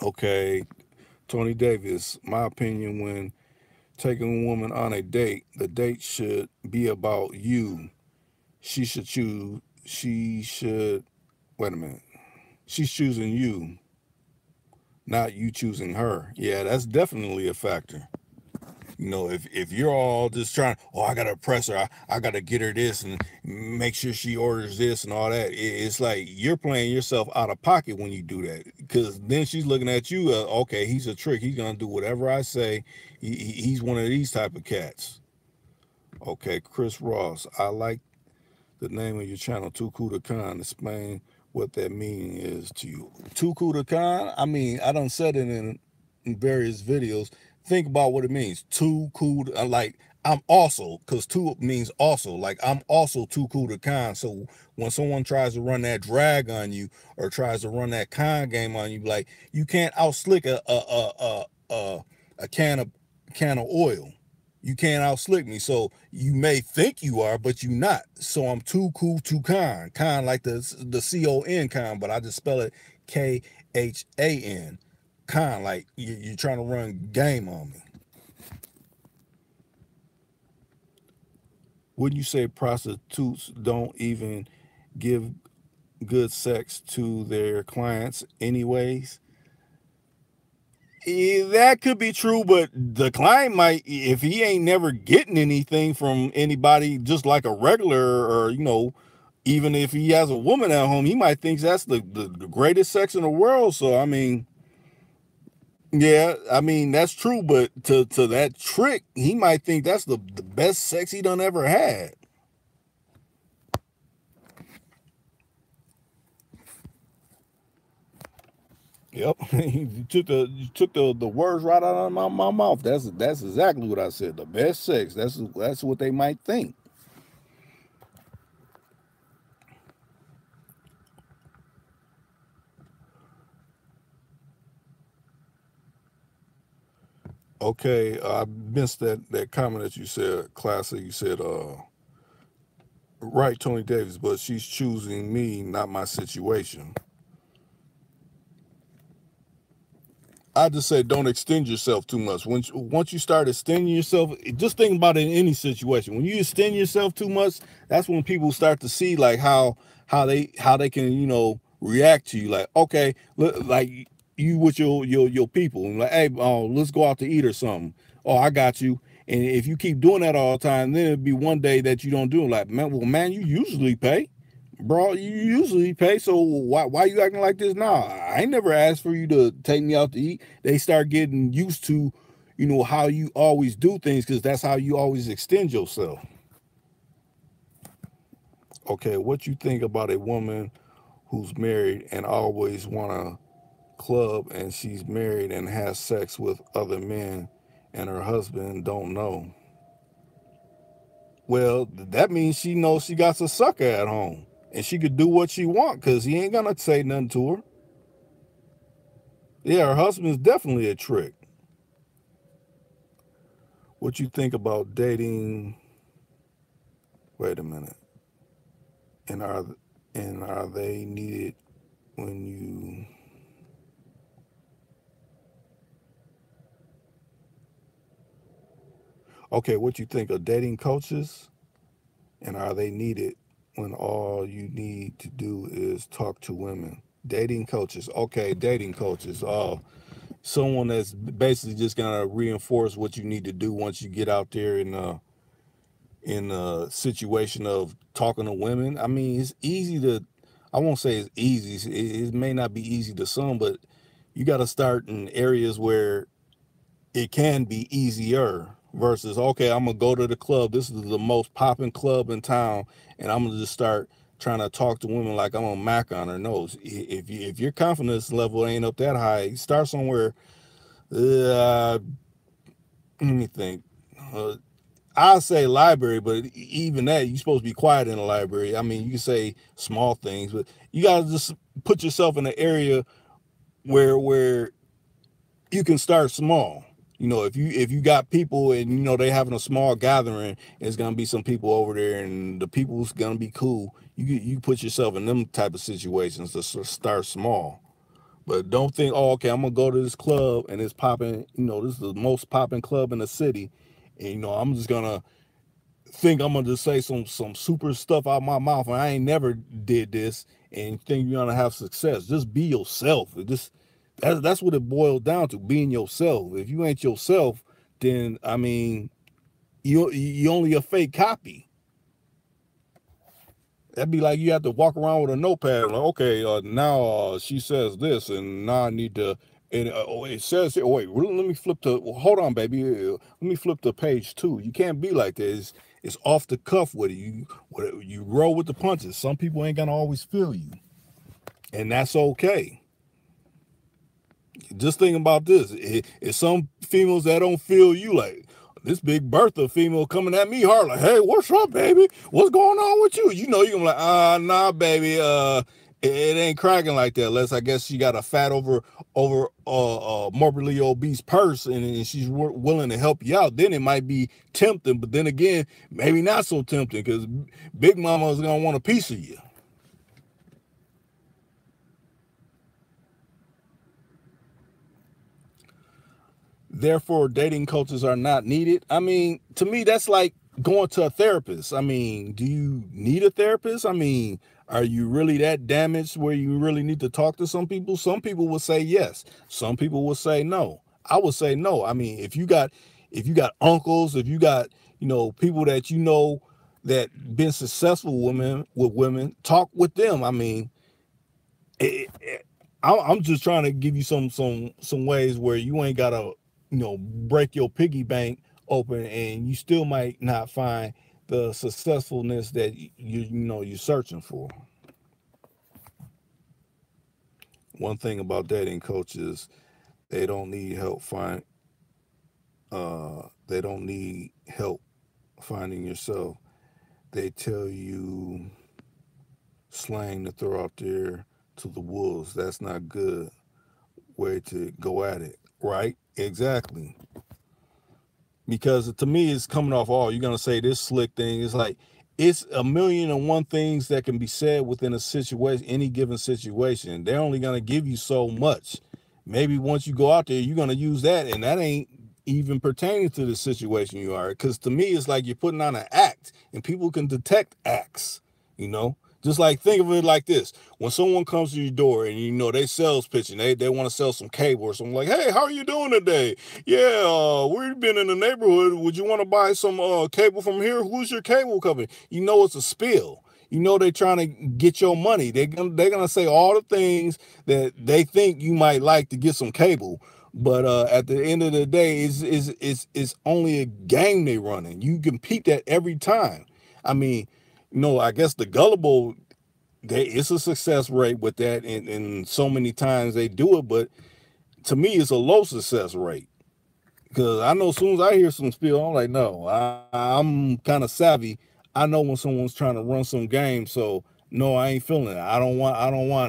Okay, Tony Davis, my opinion when taking a woman on a date, the date should be about you. She should choose. She should. Wait a minute. She's choosing you, not you choosing her. Yeah, that's definitely a factor. You know, if you're all just trying, oh, I gotta press her, I gotta get her this and make sure she orders this and all that. It's like you're playing yourself out of pocket when you do that, because then she's looking at you. Okay, he's a trick. He's gonna do whatever I say. He's one of these type of cats. Okay, Chris Ross. I like the name of your channel, Tukuda Khan. Explain what that meaning is to you. Tukuda Khan, I mean, I done said it in various videos. Think about what it means. Tukuda, like, I'm also, because two means also, like, I'm also Tukuda Khan. So when someone tries to run that drag on you or tries to run that con game on you, like, you can't outslick a can of oil. You can't outslick me. So you may think you are, but you not. So I'm too cool to con. Con like the C-O-N con, but I just spell it Khan. Con, like you're trying to run game on me. Wouldn't you say prostitutes don't even give good sex to their clients anyways? That could be true, but the client might, if he ain't never getting anything from anybody, just like a regular, or even if he has a woman at home, he might think that's the greatest sex in the world. So I mean, yeah, I mean that's true, but to that trick, he might think that's the best sex he done ever had. Yep, you took the words right out of my mouth. That's exactly what I said. The best sex. That's what they might think. Okay, I missed that comment that you said, classic. You said, right, Tony Davis, but she's choosing me, not my situation. I just say don't extend yourself too much. Once you start extending yourself, just think about it in any situation. When you extend yourself too much, that's when people start to see like how they can react to you. Like, okay, like you with your people, and like, hey, let's go out to eat or something. Oh, I got you. And if you keep doing that all the time, then it'll be one day that you don't do it. Like, man, well, man, you usually pay. Bro, you usually pay, so why you acting like this now? I ain't never asked for you to take me out to eat. They start getting used to, how you always do things, because that's how you always extend yourself. Okay, what you think about a woman who's married and always want to club, and she's married and has sex with other men and her husband don't know? Well, that means she knows she got a sucker at home, and she could do what she want because he ain't gonna say nothing to her. Yeah, her husband's definitely a trick. What you think about dating? Wait a minute. And are they needed when you? Okay, what you think of dating coaches? And are they needed when all you need to do is talk to women? Dating coaches. Okay, dating coaches. Oh, someone that's basically just gonna reinforce what you need to do once you get out there in a situation of talking to women. I mean, it's easy to. I won't say it's easy. It may not be easy to some, but you got to start in areas where it can be easier versus, okay, I'm gonna go to the club. This is the most popping club in town, and I'm gonna just start trying to talk to women like I'm a Mac on her nose. If your confidence level ain't up that high, start somewhere. Let me think. I'll say library, but even that, you're supposed to be quiet in the library. I mean, you can say small things, but you gotta just put yourself in an area where you can start small. If you got people and they having a small gathering, it's gonna be some people over there, and the people's gonna be cool. You put yourself in them type of situations to start small, but don't think, oh, okay, I'm gonna go to this club and it's popping. This is the most popping club in the city, and I'm just gonna think I'm gonna just say some super stuff out my mouth, and I ain't never did this, and think you're gonna have success. Just be yourself. That's what it boils down to, being yourself. If you ain't yourself, then I mean, you only a fake copy. That'd be like you have to walk around with a notepad, like, okay, now she says this, and now I need to. And it says, oh wait, let me flip to. Well, hold on, baby. Let me flip to page 2. You can't be like that. It's off the cuff with it. You roll with the punches. Some people ain't gonna always feel you, and that's okay. Just think about this. It's some females that don't feel you, like this Big Bertha female coming at me hard, like, hey, what's up, baby? What's going on with you? You're gonna be like, nah, baby, it ain't cracking like that. Unless I guess she got a fat over morbidly obese purse, and she's willing to help you out. Then it might be tempting, but then again, maybe not so tempting, because Big Mama is gonna want a piece of you. Therefore, dating coaches are not needed. I mean, to me, that's like going to a therapist. I mean, do you need a therapist? I mean, are you really that damaged where you really need to talk to some people? Some people will say yes. Some people will say no. I would say no. I mean, if you got uncles, if you got, people that that been successful women, talk with them. I mean, I'm just trying to give you some ways where you ain't gotta, break your piggy bank open, and you still might not find the successfulness that you're searching for. One thing about dating coaches, they don't need help they don't need help finding yourself. They tell you slang to throw out there to the wolves. That's not good way to go at it, right? Exactly. Because to me, it's coming off all you're gonna say this slick thing. It's like it's a million and one things that can be said within a situation, any given situation. They're only gonna give you so much. Maybe once you go out there, you're gonna use that, and that ain't even pertaining to the situation you are. Because to me, it's like you're putting on an act, and people can detect acts. You know, just like think of it like this: when someone comes to your door and they sales pitching, they want to sell some cable or something, like, hey, how are you doing today? Yeah, we've been in the neighborhood. Would you want to buy some cable from here? Who's your cable company? It's a spill. They're trying to get your money. They're gonna say all the things that they think you might like to get some cable. But at the end of the day, it's only a game they running. You can peep that every time. I mean, I guess the gullible, it's a success rate with that, and so many times they do it. But to me, it's a low success rate. Because I know as soon as I hear some spiel, I'm like, no, I'm kind of savvy. I know when someone's trying to run some game, so no, I ain't feeling it. I don't want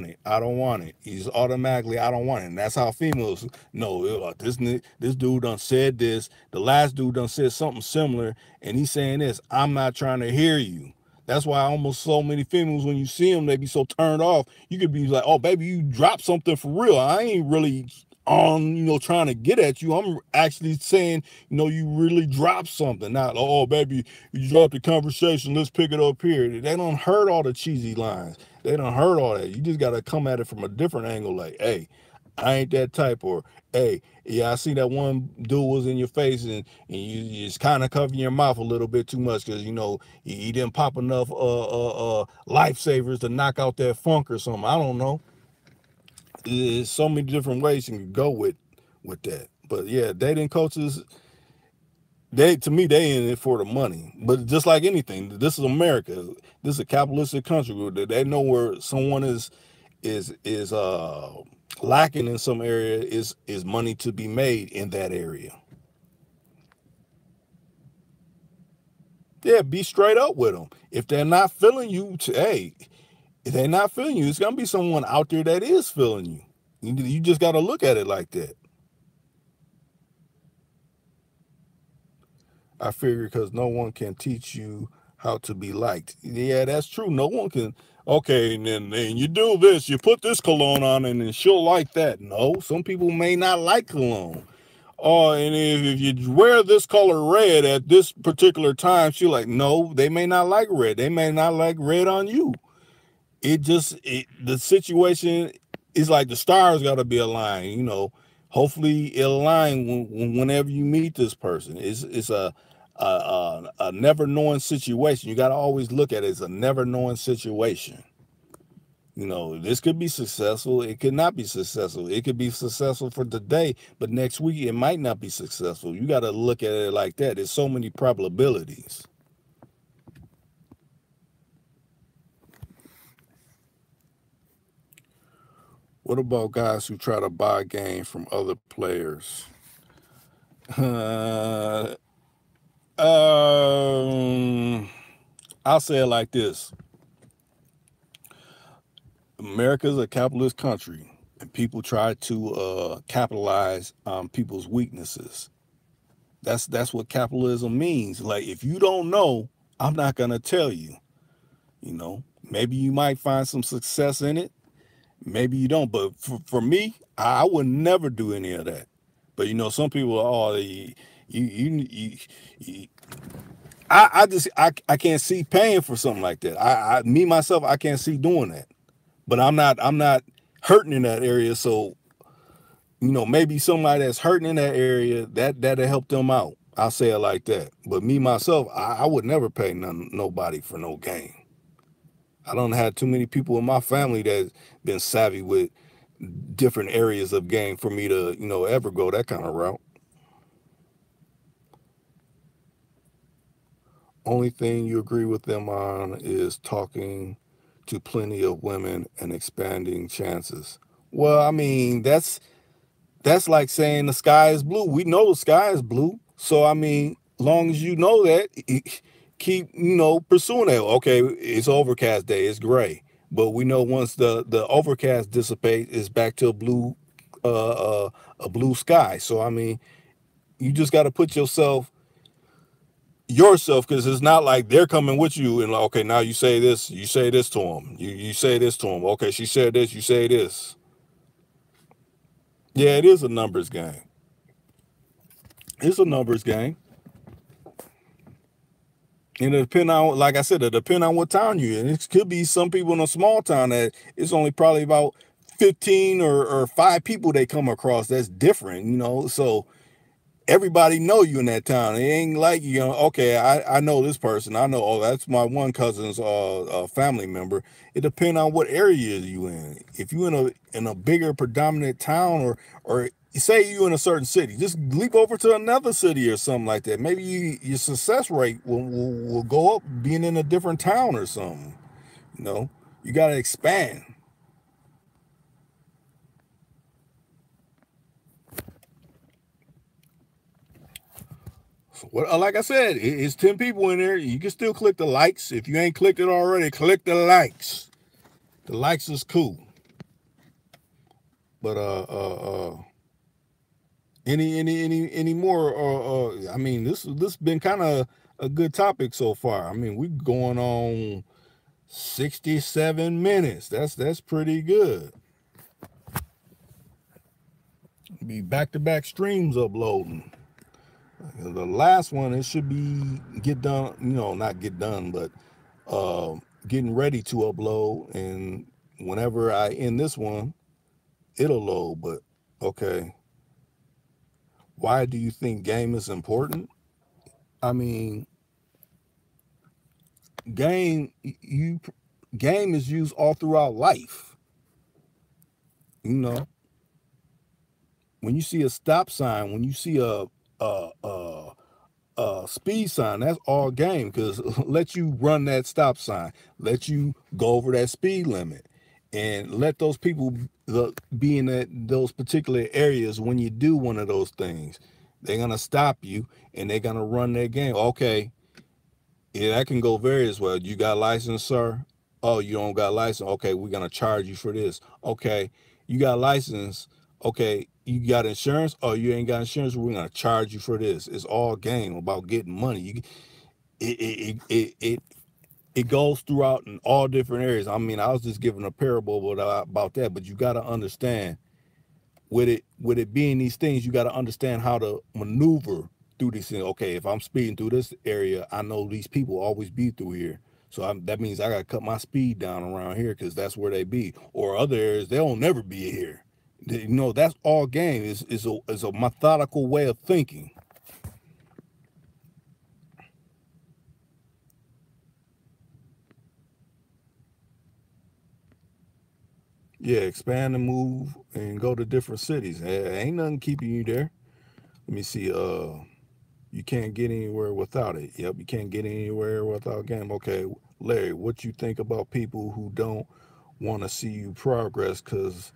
it. I don't want it. He's automatically, I don't want it. And that's how females know. This dude done said this. The last dude done said something similar, and he's saying this. I'm not trying to hear you. That's why almost so many females, when you see them, they be so turned off. You could be like, oh, baby, you dropped something for real. I ain't really on, trying to get at you. I'm actually saying, you really dropped something. Not, oh, baby, you dropped the conversation. Let's pick it up here. They don't heard all the cheesy lines. They don't heard all that. You just got to come at it from a different angle. Like, hey, I ain't that type. Or, hey, yeah, I see that one dude was in your face, and you just kind of covering your mouth a little bit too much because, he didn't pop enough lifesavers to knock out that funk or something. I don't know. There's so many different ways you can go with that. But yeah, dating coaches, to me, they in it for the money. But just like anything, this is America. This is a capitalistic country where they know where someone is lacking in some area, is money to be made in that area. Yeah, be straight up with them. If they're not feeling you, hey, if they're not feeling you, it's gonna be someone out there that is feeling you. You just got to look at it like that. I figure because no one can teach you how to be liked. Yeah, that's true. No one can. Okay, and then you do this. You put this cologne on, and then she'll like that. No, some people may not like cologne. Oh, and if you wear this color red at this particular time, she's like, no, they may not like red. They may not like red on you. The situation is like the stars got to be aligned. Hopefully it align whenever you meet this person. It's a never knowing situation. You got to always look at it as a never knowing situation. This could be successful. It could not be successful. It could be successful for today, but next week it might not be successful. You got to look at it like that. There's so many probabilities. What about guys who try to buy game from other players? I'll say it like this. America's a capitalist country, and people try to capitalize on people's weaknesses. That's what capitalism means. Like, if you don't know, I'm not going to tell you. Maybe you might find some success in it. Maybe you don't. But for me, I would never do any of that. But some people are, I can't see paying for something like that. Me myself, I can't see doing that. But I'm not hurting in that area. So you know, maybe somebody that's hurting in that area, that'll help them out. I'll say it like that. But me myself, I would never pay nobody for no game. I don't have too many people in my family that's been savvy with different areas of game for me to, you know, ever go that kind of route. Only thing you agree with them on is talking to plenty of women and expanding chances. Well, I mean, that's like saying the sky is blue. We know the sky is blue. So I mean, long as you know that, keep, you know, pursuing that. Okay, it's overcast day, it's gray. But we know once the overcast dissipates, it's back to a blue sky. So I mean, you just got to put yourself, because it's not like they're coming with you and like, okay, now you say this to them, you say this to them, okay, she said this, you say this. Yeah, it is a numbers game. It's a numbers game. And it depend on, like I said, it depend on what town you're in. It could be some people in a small town that it's only probably about 15 or 5 people they come across that's different, you know. So everybody know you in that town. It ain't like, you know, okay, I know this person. I know, oh, that's my one cousin's family member. It depends on what area you in. If you in a bigger predominant town, or say you in a certain city, just leap over to another city or something like that. Maybe your success rate will go up being in a different town or something. You know, you got to expand. So what, like I said, it's 10 people in there. You can still click the likes. If you ain't clicked it already, click the likes. The likes is cool. But any more? I mean, this been kind of a good topic so far. I mean, we going on 67 minutes. That's pretty good. Be back-to-back streams uploading. The last one, it should be get done, you know, not get done, but getting ready to upload. And whenever I end this one, it'll load. But okay, why do you think game is important? I mean, game you game is used all throughout life. You know, when you see a stop sign, when you see a speed sign, that's all game, because let you run that stop sign, let you go over that speed limit, and let those people be in those particular areas. When you do one of those things, they're gonna stop you and they're gonna run their game. Okay, yeah, that can go various well. You got license, sir? Oh, you don't got license? Okay, we're gonna charge you for this. Okay, you got license. Okay, you got insurance? Oh, you ain't got insurance? We're gonna charge you for this. It's all game about getting money. It goes throughout in all different areas. I mean, I was just giving a parable about that, but you got to understand, with it being these things, you got to understand how to maneuver through these things. Okay, if I'm speeding through this area, I know these people always be through here. So that means I got to cut my speed down around here because that's where they be. Or other areas, they don't never be here. You know, that's all game. Is a methodical way of thinking. Yeah, expand and move and go to different cities. Ain't nothing keeping you there. Let me see. You can't get anywhere without it. Yep, you can't get anywhere without game. Okay, Larry, what you think about people who don't want to see you progress because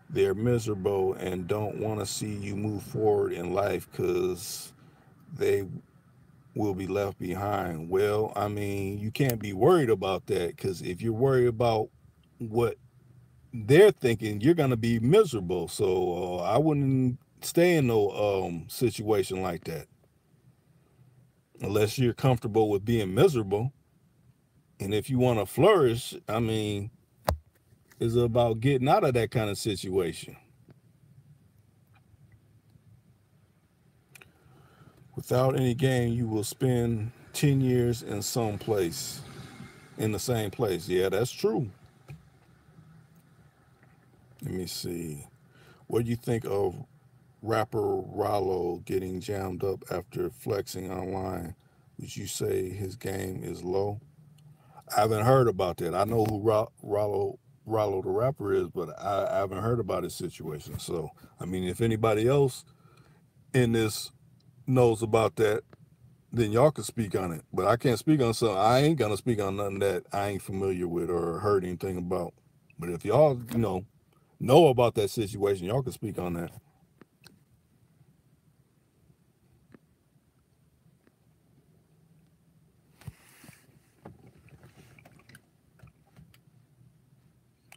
they're miserable and don't want to see you move forward in life because they will be left behind? Well, I mean, you can't be worried about that, because if you're worried about what they're thinking, you're gonna be miserable. So I wouldn't stay in no situation like that unless you're comfortable with being miserable. And if you want to flourish, I mean, it's about getting out of that kind of situation. Without any gain, you will spend 10 years in some place, in the same place. Yeah, that's true. Let me see. What do you think of rapper Rollo getting jammed up after flexing online? Would you say his game is low? I haven't heard about that. I know who Rollo the rapper is, but I haven't heard about his situation. So, I mean, if anybody else in this knows about that, then y'all can speak on it. But I can't speak on something. I ain't gonna speak on nothing that I ain't familiar with or heard anything about. But if y'all, know about that situation, y'all can speak on that.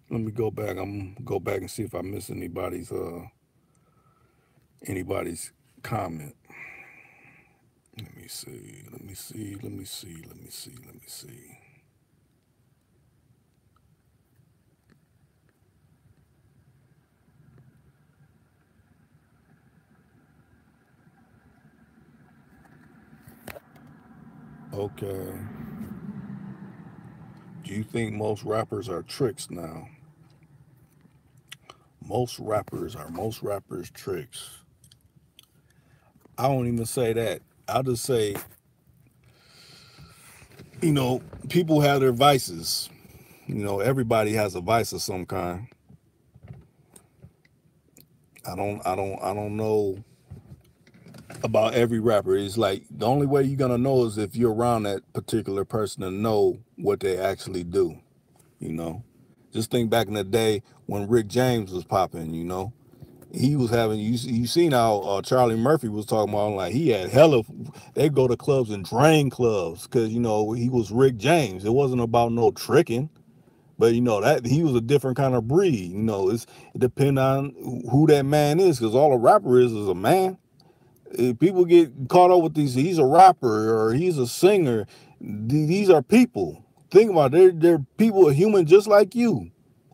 Let me go back. I'm gonna go back and see if I missed anybody's comment. Let me see. Let me see. Let me see. Let me see. Let me see. Okay. Do you think most rappers are tricks now? Most rappers tricks. I won't even say that. I'll just say, people have their vices. Everybody has a vice of some kind. I don't know about every rapper. It's like the only way you're gonna know is if you're around that particular person and know what they actually do. You know, just think back in the day when Rick James was popping. He was having you seen how Charlie Murphy was talking about, like he had hella. They go to clubs and drain clubs because he was Rick James. It wasn't about no tricking. But that he was a different kind of breed. It depends on who that man is, because all a rapper is a man. If people get caught up with these, he's a rapper or he's a singer. These are people. Think about it. They're people, human just like you.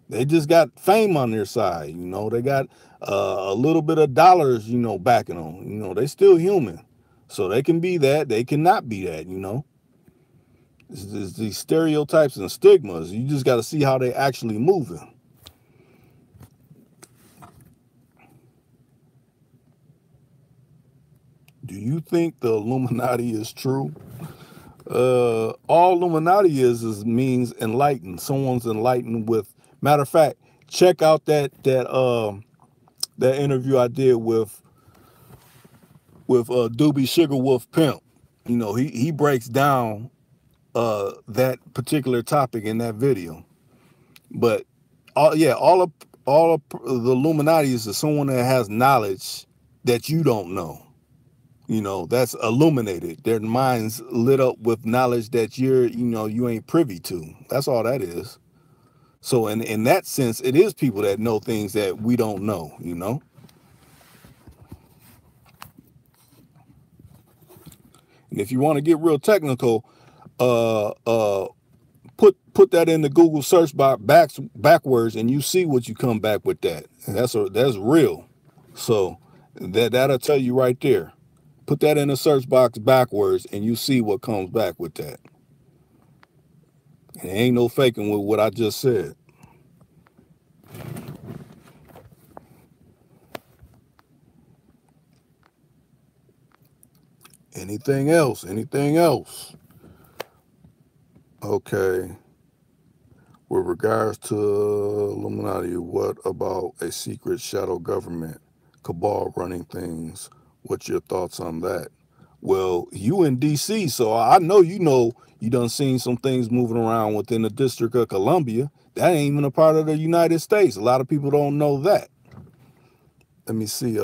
They just got fame on their side. They got a little bit of dollars, backing them. They still human. So they can be that. They cannot be that. It's these stereotypes and stigmas. You just got to see how they actually moving. Do you think the Illuminati is true? All Illuminati is means enlightened. Someone's enlightened with. Matter of fact, check out that interview I did with Doobie Sugarwolf Pimp. He breaks down that particular topic in that video. But all of the Illuminati is someone that has knowledge that you don't know. That's illuminated. Their minds lit up with knowledge that you ain't privy to. That's all that is. So in that sense, it is people that know things that we don't know. And if you want to get real technical, uh uh put that in the Google search box backwards and you see what you come back with that. And that's real. So that'll tell you right there. Put that in the search box backwards and you see what comes back with that. And ain't no faking with what I just said. Anything else? Anything else? Okay. With regards to Illuminati, what about a secret shadow government cabal running things? What's your thoughts on that? Well, you in DC, so I know you done seen some things moving around within the District of Columbia. That ain't even a part of the United States. A lot of people don't know that. Let me see.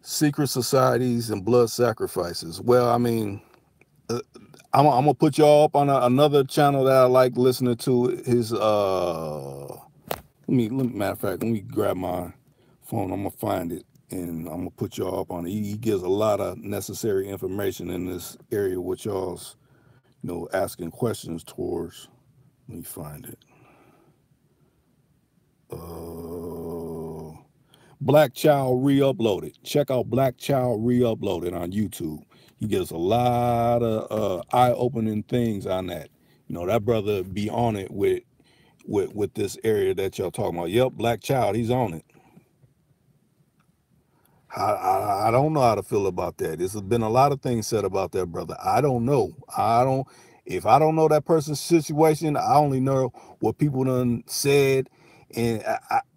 Secret societies and blood sacrifices. Well, I mean, I'm gonna put y'all up on another channel that I like listening to. His matter of fact, let me grab my phone. I'm gonna find it and I'm gonna put y'all up on it. He gives a lot of necessary information in this area, which y'all's asking questions towards. Let me find it. Black Child Re-Uploaded. Check out Black Child Re-Uploaded on YouTube. He gives a lot of eye-opening things on that. That brother be on it with with this area that y'all talking about. Yep, Black Child, he's on it. I don't know how to feel about that. There's been a lot of things said about that brother. I don't know. I don't. If I don't know that person's situation, I only know what people done said, and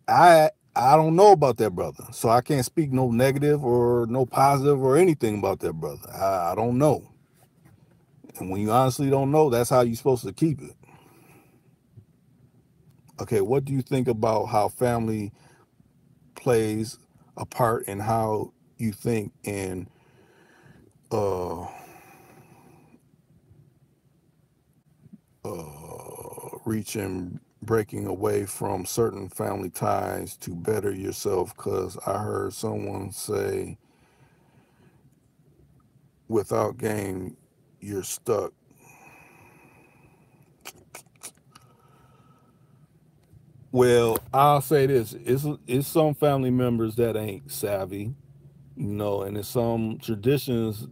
I don't know about that brother, so I can't speak no negative or no positive or anything about that brother. I don't know. And when you honestly don't know, that's how you're supposed to keep it. Okay, what do you think about how family plays a part in how you think in uh reaching breaking away from certain family ties to better yourself? Because I heard someone say without game you're stuck. Well, I'll say this: it's some family members that ain't savvy, and it's some traditions.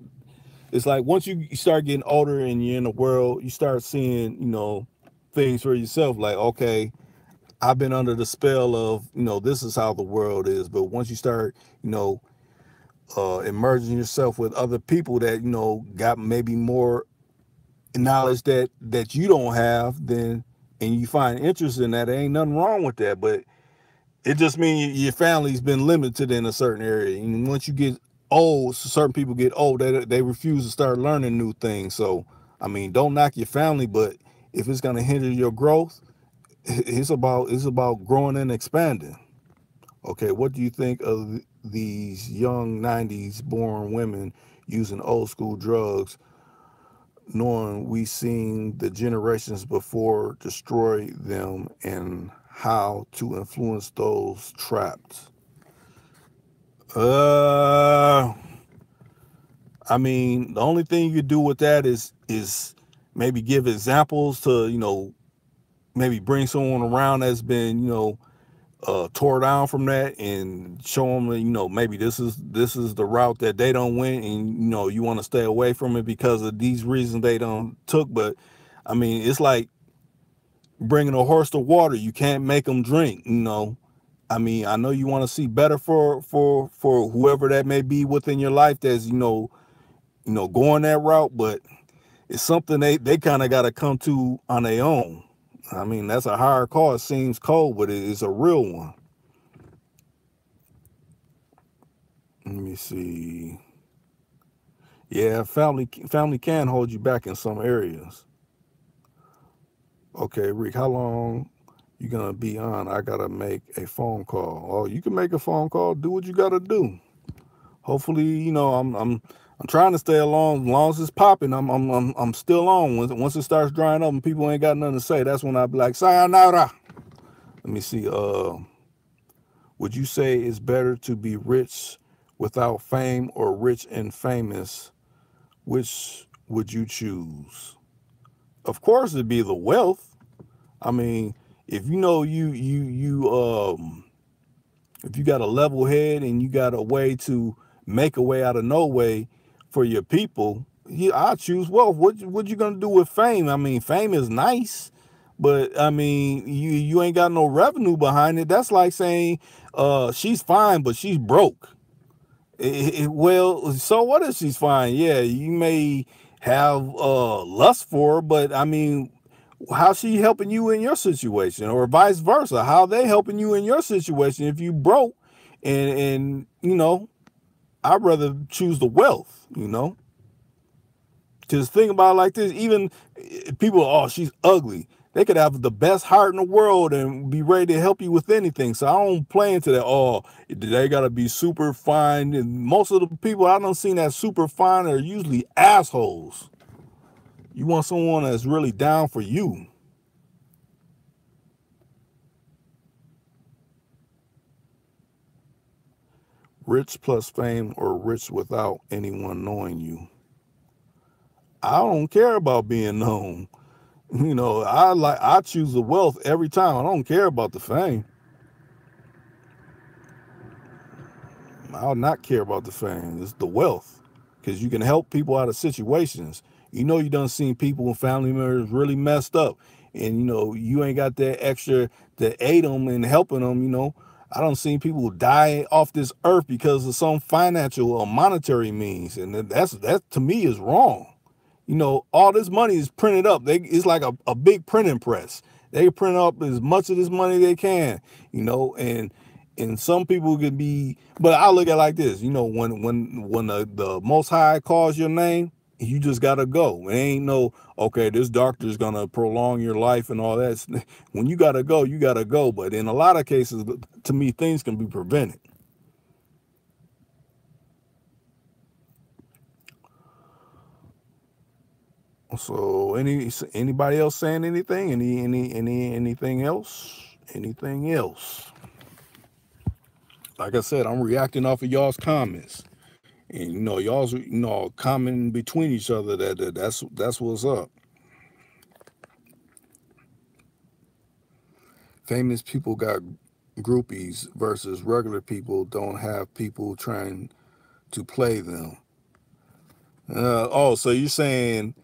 It's like once you start getting older and you're in the world, you start seeing, things for yourself. Like, okay, I've been under the spell of, this is how the world is. But once you start, emerging yourself with other people that, got maybe more knowledge that you don't have, then, and you find interest in that, there ain't nothing wrong with that. But it just means your family's been limited in a certain area. And once you get old, certain people get old, they refuse to start learning new things. So, I mean, don't knock your family, but if it's going to hinder your growth, it's about growing and expanding. Okay, what do you think of these young 90s born women using old school drugs, knowing we seen the generations before destroy them, and how to influence those trapped? I mean, the only thing you could do with that is maybe give examples to, maybe bring someone around that's been, tore down from that, and show them, maybe this is the route that they don't went, and you want to stay away from it because of these reasons they don't took. But I mean, it's like bringing a horse to water. You can't make them drink. I mean, I know you want to see better for whoever that may be within your life that's going that route, but it's something they kind of got to come to on their own. I mean, that's a hard call. It seems cold, but it's a real one. Let me see. Yeah, family can hold you back in some areas. Okay, Rick, how long you gonna be on? I gotta make a phone call. Oh, you can make a phone call. Do what you gotta do. Hopefully, I'm trying to stay along. As long as it's popping, I'm still on. Once it starts drying up and people ain't got nothing to say, that's when I be like, sayonara. Let me see. Would you say it's better to be rich without fame or rich and famous? Which would you choose? Of course, it'd be the wealth. I mean, if if you got a level head and you got a way to make a way out of no way for your people, I choose wealth. What you gonna do with fame? I mean, fame is nice, but I mean, you ain't got no revenue behind it. That's like saying, she's fine, but she's broke. Well, so what if she's fine? Yeah, you may have lust for her, but I mean, how's she helping you in your situation, or vice versa? How they helping you in your situation if you broke? And I'd rather choose the wealth. Just think about it like this. Even people, oh, she's ugly. They could have the best heart in the world and be ready to help you with anything. So I don't play into that. Oh, they got to be super fine. And most of the people I done seen that super fine are usually assholes. You want someone that's really down for you. Rich plus fame or rich without anyone knowing you? I don't care about being known. I choose the wealth every time. I don't care about the fame. I'll not care about the fame. It's the wealth, because you can help people out of situations. You done seen people and family members really messed up, and you ain't got that extra to aid them and helping them. I don't see people die off this earth because of some financial or monetary means, and that to me is wrong. All this money is printed up. It's like a big printing press. They print up as much of this money they can, and some people could be, but I look at it like this, when the Most High calls your name, you just gotta go. It ain't no, okay, this doctor's gonna prolong your life and all that. When you gotta go, you gotta go. But in a lot of cases, to me, things can be prevented. So anybody else saying anything? Anything else? Anything else? Like I said, I'm reacting off of y'all's comments. And y'all's commenting between each other that's what's up. Famous people got groupies versus regular people don't have people trying to play them. So you're saying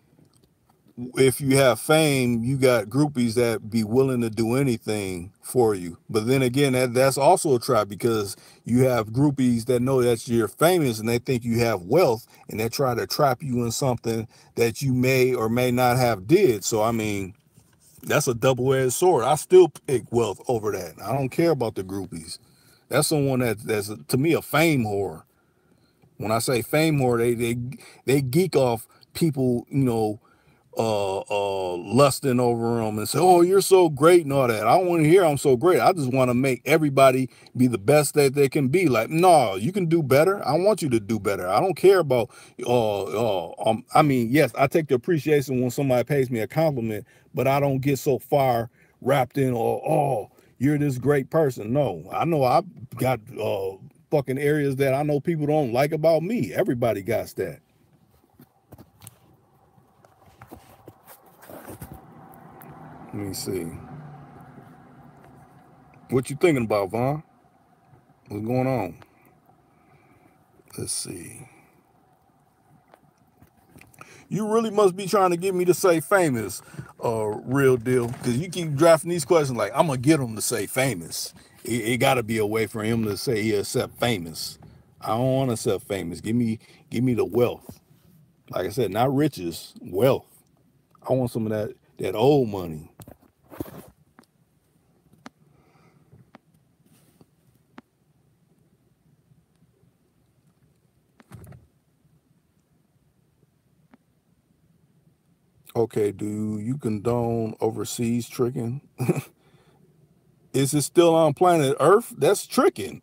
if you have fame, you got groupies that be willing to do anything for you. But then again, that's also a trap, because you have groupies that know that you're famous and they think you have wealth, and they try to trap you in something that you may or may not have did. So I mean, that's a double-edged sword. I still pick wealth over that. I don't care about the groupies. That's someone that's to me a fame whore. When I say fame whore, they geek off people, lusting over them and say, oh, you're so great and all that. I don't want to hear I'm so great. I just want to make everybody be the best that they can be. Like, no, you can do better. I want you to do better. I don't care about, I mean, yes, I take the appreciation when somebody pays me a compliment, but I don't get so far wrapped in, oh, you're this great person. No, I know I've got fucking areas that I know people don't like about me. Everybody got that. Let me see. What you thinking about, Vaughn? What's going on? Let's see. You really must be trying to get me to say famous, real deal, because you keep drafting these questions like I'm gonna get him to say famous. It got to be a way for him to say he accept famous. I don't want to accept famous. Give me the wealth. Like I said, not riches, wealth. I want some of that old money. Okay, do you condone overseas tricking? Is it still on planet Earth? That's tricking.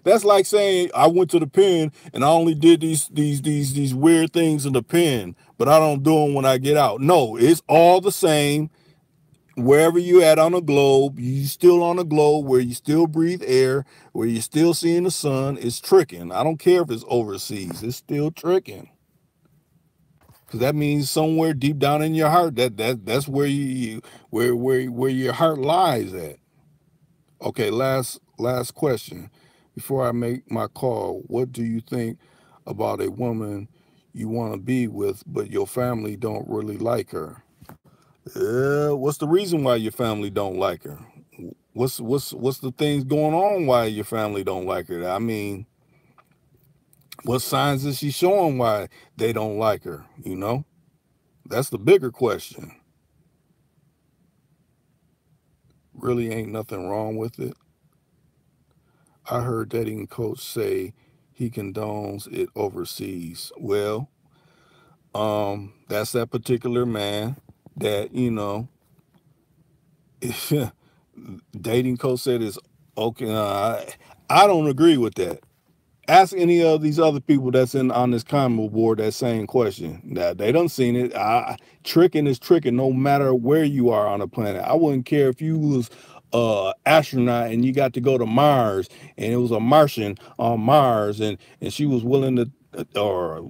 That's like saying I went to the pen and I only did these weird things in the pen, but I don't do them when I get out. No, it's all the same. Wherever you at on the globe, you still on the globe where you still breathe air, where you're still seeing the sun. It's tricking. I don't care if it's overseas. It's still tricking. Because that means somewhere deep down in your heart, that's where where your heart lies at. Okay, last question. Before I make my call, what do you think about a woman you want to be with, but your family don't really like her? What's the reason why your family don't like her? What's the things going on why your family don't like her? I mean, what signs is she showing why they don't like her? That's the bigger question. Really ain't nothing wrong with it. I heard dating coach say he condones it overseas. Well, that's that particular man that, dating coach said is okay. I don't agree with that. Ask any of these other people that's on this comment board that same question. Now, they done seen it. Tricking is tricking no matter where you are on the planet. I wouldn't care if you was astronaut and you got to go to Mars and it was a Martian on Mars and she was willing to, or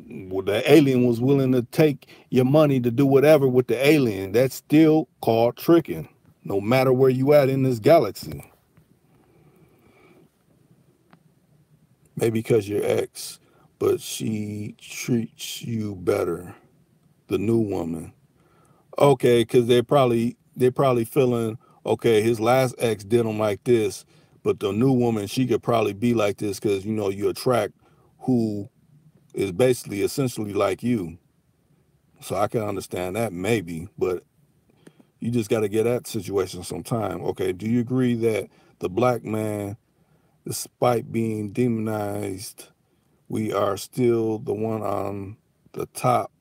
the alien was willing to take your money to do whatever with the alien. That's still called tricking, no matter where you at in this galaxy. Maybe because you're ex, but she treats you better. The new woman. Okay, because they're probably feeling, okay, his last ex did him like this, but the new woman, she could probably be like this because you attract who is basically essentially like you. So I can understand that maybe, but you just got to get that situation sometime. Okay, do you agree that the black man, despite being demonized, we are still the one on the top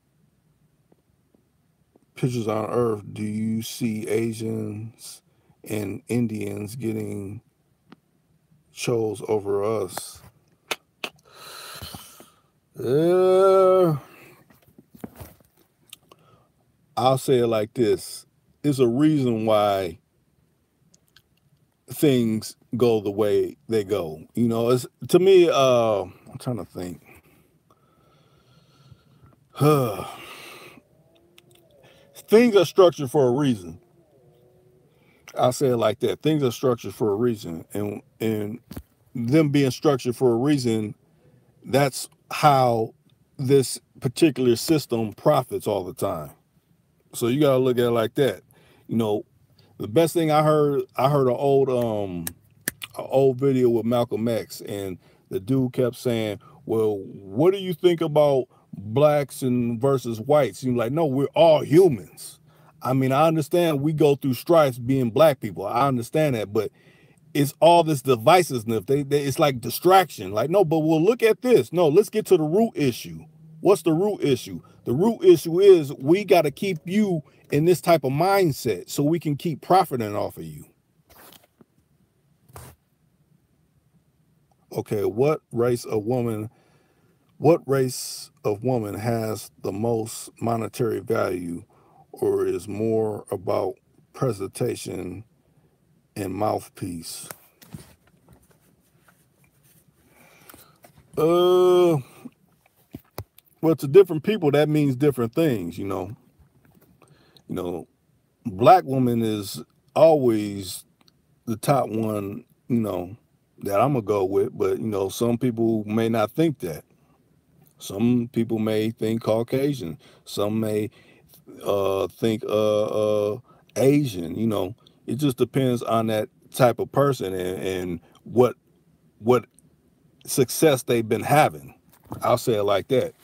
pictures on earth? Do you see Asians and Indians getting chose over us? Uh, I'll say it like this. There's a reason why things go the way they go. It's to me, I'm trying to think. Things are structured for a reason. I'll say it like that. Things are structured for a reason. And them being structured for a reason, that's how this particular system profits all the time. So you gotta look at it like that. You know, the best thing I heard an old video with Malcolm X, and the dude kept saying, "Well, what do you think about blacks and versus whites?" You're like, "No, we're all humans." I mean, I understand we go through stripes being black people. I understand that, but it's all this divisiveness. It's like distraction. Like, no, but we'll look at this. No, let's get to the root issue. What's the root issue? The root issue is we got to keep you in this type of mindset so we can keep profiting off of you. Okay, what race of woman has the most monetary value or is more about presentation and mouthpiece? Uh well, to different people that means different things. You know, black woman is always the top one, that I'm gonna go with, but some people may not think that. Some people may think Caucasian. Some may think Asian. It just depends on that type of person and what success they've been having. I'll say it like that.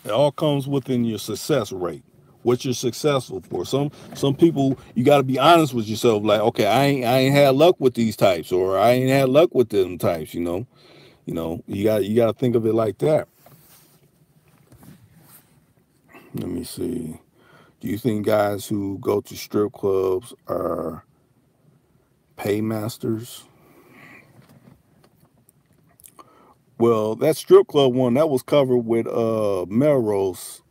It all comes within your success rate. What you're successful for. Some people, you got to be honest with yourself. Like, okay, I ain't had luck with these types, or I ain't had luck with them types. You got to think of it like that. Let me see. Do you think guys who go to strip clubs are paymasters? Well, that strip club one that was covered with Melrose.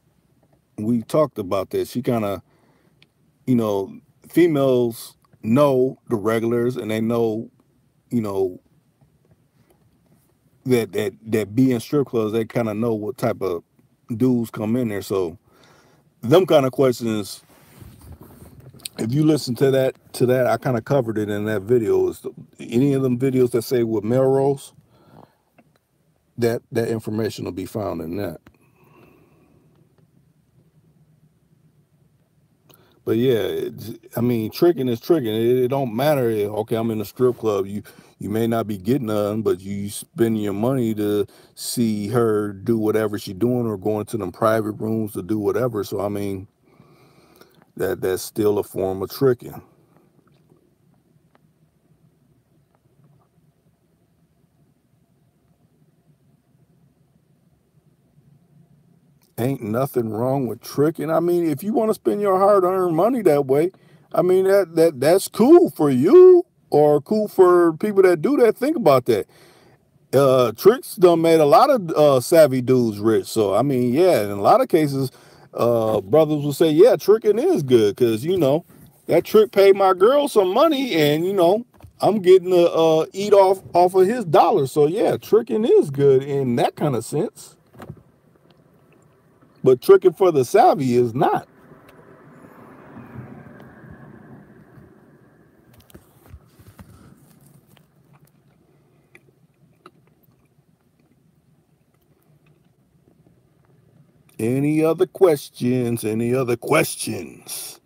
We talked about that. She kind of, you know, females know the regulars, and they know, you know, that be in strip clubs. They kind of know what type of dudes come in there. So them kind of questions. If you listen to that, I kind of covered it in that video. Any of them videos that say with Melrose, that information will be found in that. But yeah, I mean, tricking is tricking. It don't matter. Okay, I'm in a strip club. You may not be getting none, but you spend your money to see her do whatever she's doing, or going to them private rooms to do whatever. So I mean, that's still a form of tricking. Ain't nothing wrong with tricking. I mean, if you want to spend your hard-earned money that way, I mean that's cool for you, or cool for people that do that. Think about that. Tricks done made a lot of savvy dudes rich. So I mean, yeah, in a lot of cases, brothers will say, yeah, tricking is good because that trick paid my girl some money, and I'm getting to eat off of his dollar. So yeah, tricking is good in that kind of sense. But tricking for the savvy is not. Any other questions? Any other questions?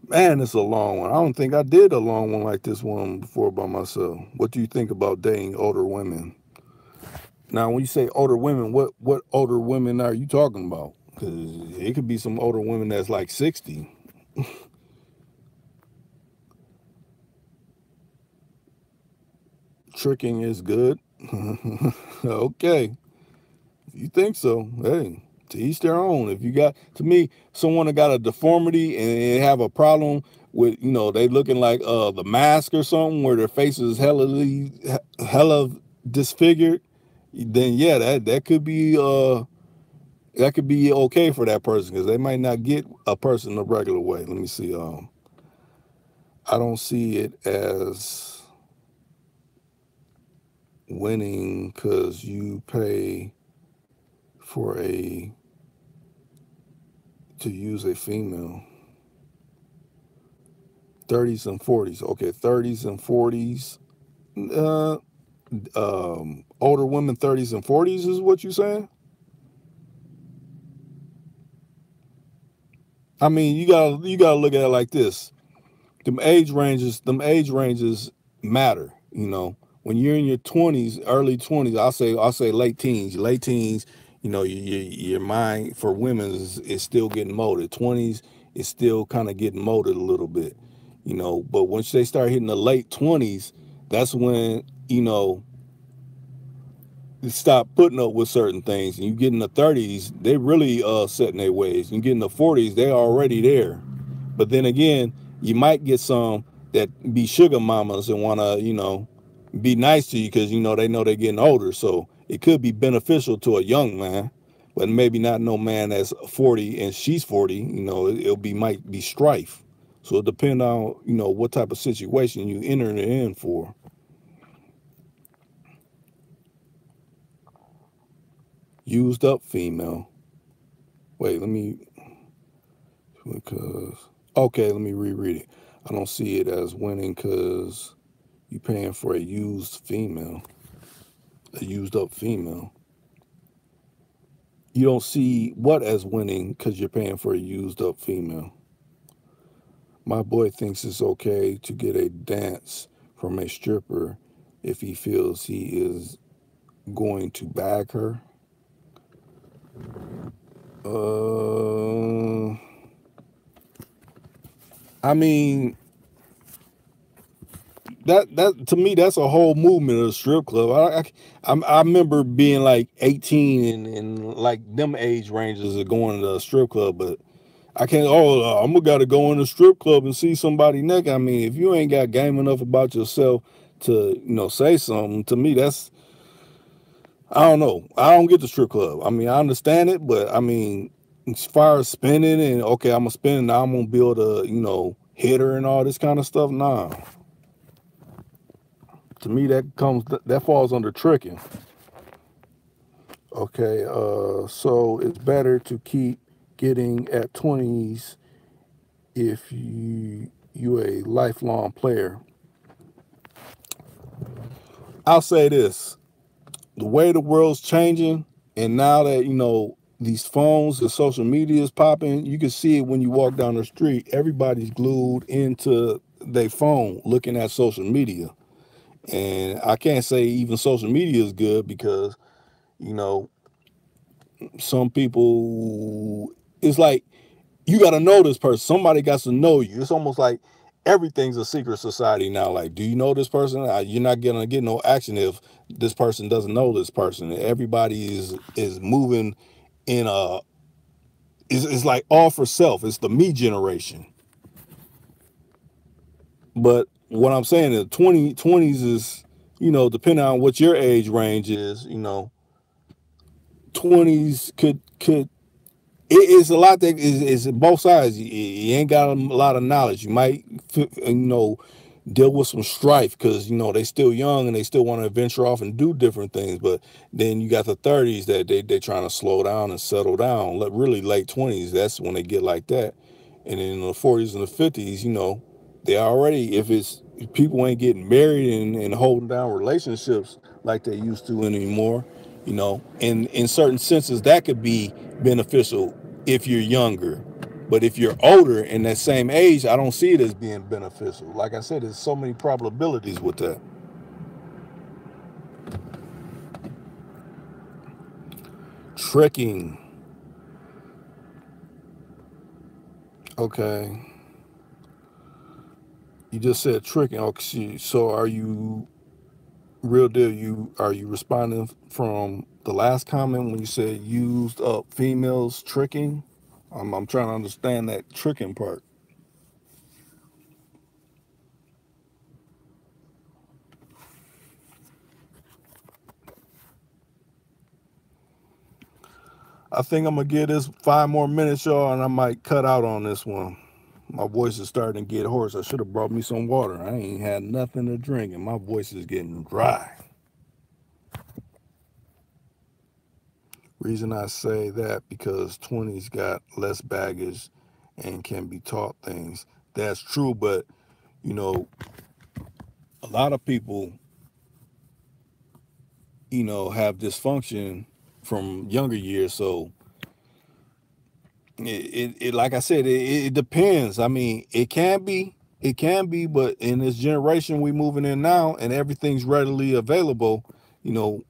Man, it's a long one. I don't think I did a long one like this one before by myself. What do you think about dating older women? Now, when you say older women, what older women are you talking about? Because it could be some older women that's like 60. Tricking is good. Okay. If you think so, hey, to each their own. If you got, to me, someone that got a deformity and they have a problem with, they looking like the Mask or something, where their face is hella disfigured, then yeah, that could be okay for that person, because they might not get a person the regular way. Let me see. I don't see it as winning because you pay for to use a female. 30s and 40s. Okay, 30s and 40s. Older women 30s and 40s is what you saying? I mean, you gotta look at it like this. Them age ranges matter. When you're in your 20s, early 20s, I'll say late teens. Your mind for women is still getting molded. 20s is still kind of getting molded a little bit. But once they start hitting the late 20s, that's when you stop putting up with certain things. And you get in the 30s, they really set in their ways. You get in the 40s, they're already there. But then again, you might get some that be sugar mamas and want to, be nice to you because, they know they're getting older. So it could be beneficial to a young man, but maybe not no man that's 40 and she's 40. Might be strife. So it depends on, what type of situation you enter it in for. Used up female. Wait, okay, let me reread it. I don't see it as winning because you paying for a used female, a used up female. You don't see what as winning because you're paying for a used up female. My boy thinks it's okay to get a dance from a stripper if he feels he is going to bag her. I mean, that to me, that's a whole movement of the strip club. I remember being like 18 and like them age ranges of going to a strip club, but I can't. I'm gonna gotta go in a strip club and see somebody naked. I mean, if you ain't got game enough about yourself to say something, to me that's, I don't know. I don't get the strip club. I mean, I understand it, but I mean, as far as spending and okay, I'm gonna spend, now I'm gonna build a hit her and all this kind of stuff. Nah, to me that falls under tricking. Okay, so it's better to keep getting at 20s if you a lifelong player. I'll say this: the way the world's changing, and now that these phones and social media is popping, you can see it when you walk down the street. Everybody's glued into their phone, looking at social media, and I can't say even social media is good because you know some people. It's like you got to know this person. Somebody got to know you. It's almost like everything's a secret society now. Like, do you know this person? You're not gonna get no action if this person doesn't know this person. Everybody is moving in a. It's like all for self. It's the me generation. But what I'm saying is 20s is, depending on what your age range is, 20s could it's a lot that is both sides. You ain't got a lot of knowledge. You might, deal with some strife because they still young and they still want to venture off and do different things. But then you got the 30s that they trying to slow down and settle down. Really late 20s, that's when they get like that. And then in the 40s and the 50s, they already, if people ain't getting married and holding down relationships like they used to anymore, You know, in certain senses that could be beneficial if you're younger. But if you're older in that same age, I don't see it as being beneficial. Like I said, there's so many probabilities with that. Tricking. Okay. You just said tricking. Okay, so are you real deal? Are you responding from the last comment when you said used up females tricking? I'm trying to understand that tricking part. I think I'm gonna give this 5 more minutes, y'all, and I might cut out on this one. My voice is starting to get hoarse. I should have brought me some water. I ain't had nothing to drink, and my voice is getting dry. Reason I say that because 20s got less baggage and can be taught things. That's true, but you know, a lot of people, have dysfunction from younger years. So it like I said, it depends. I mean, it can be, but in this generation we moving in now and everything's readily available, you know,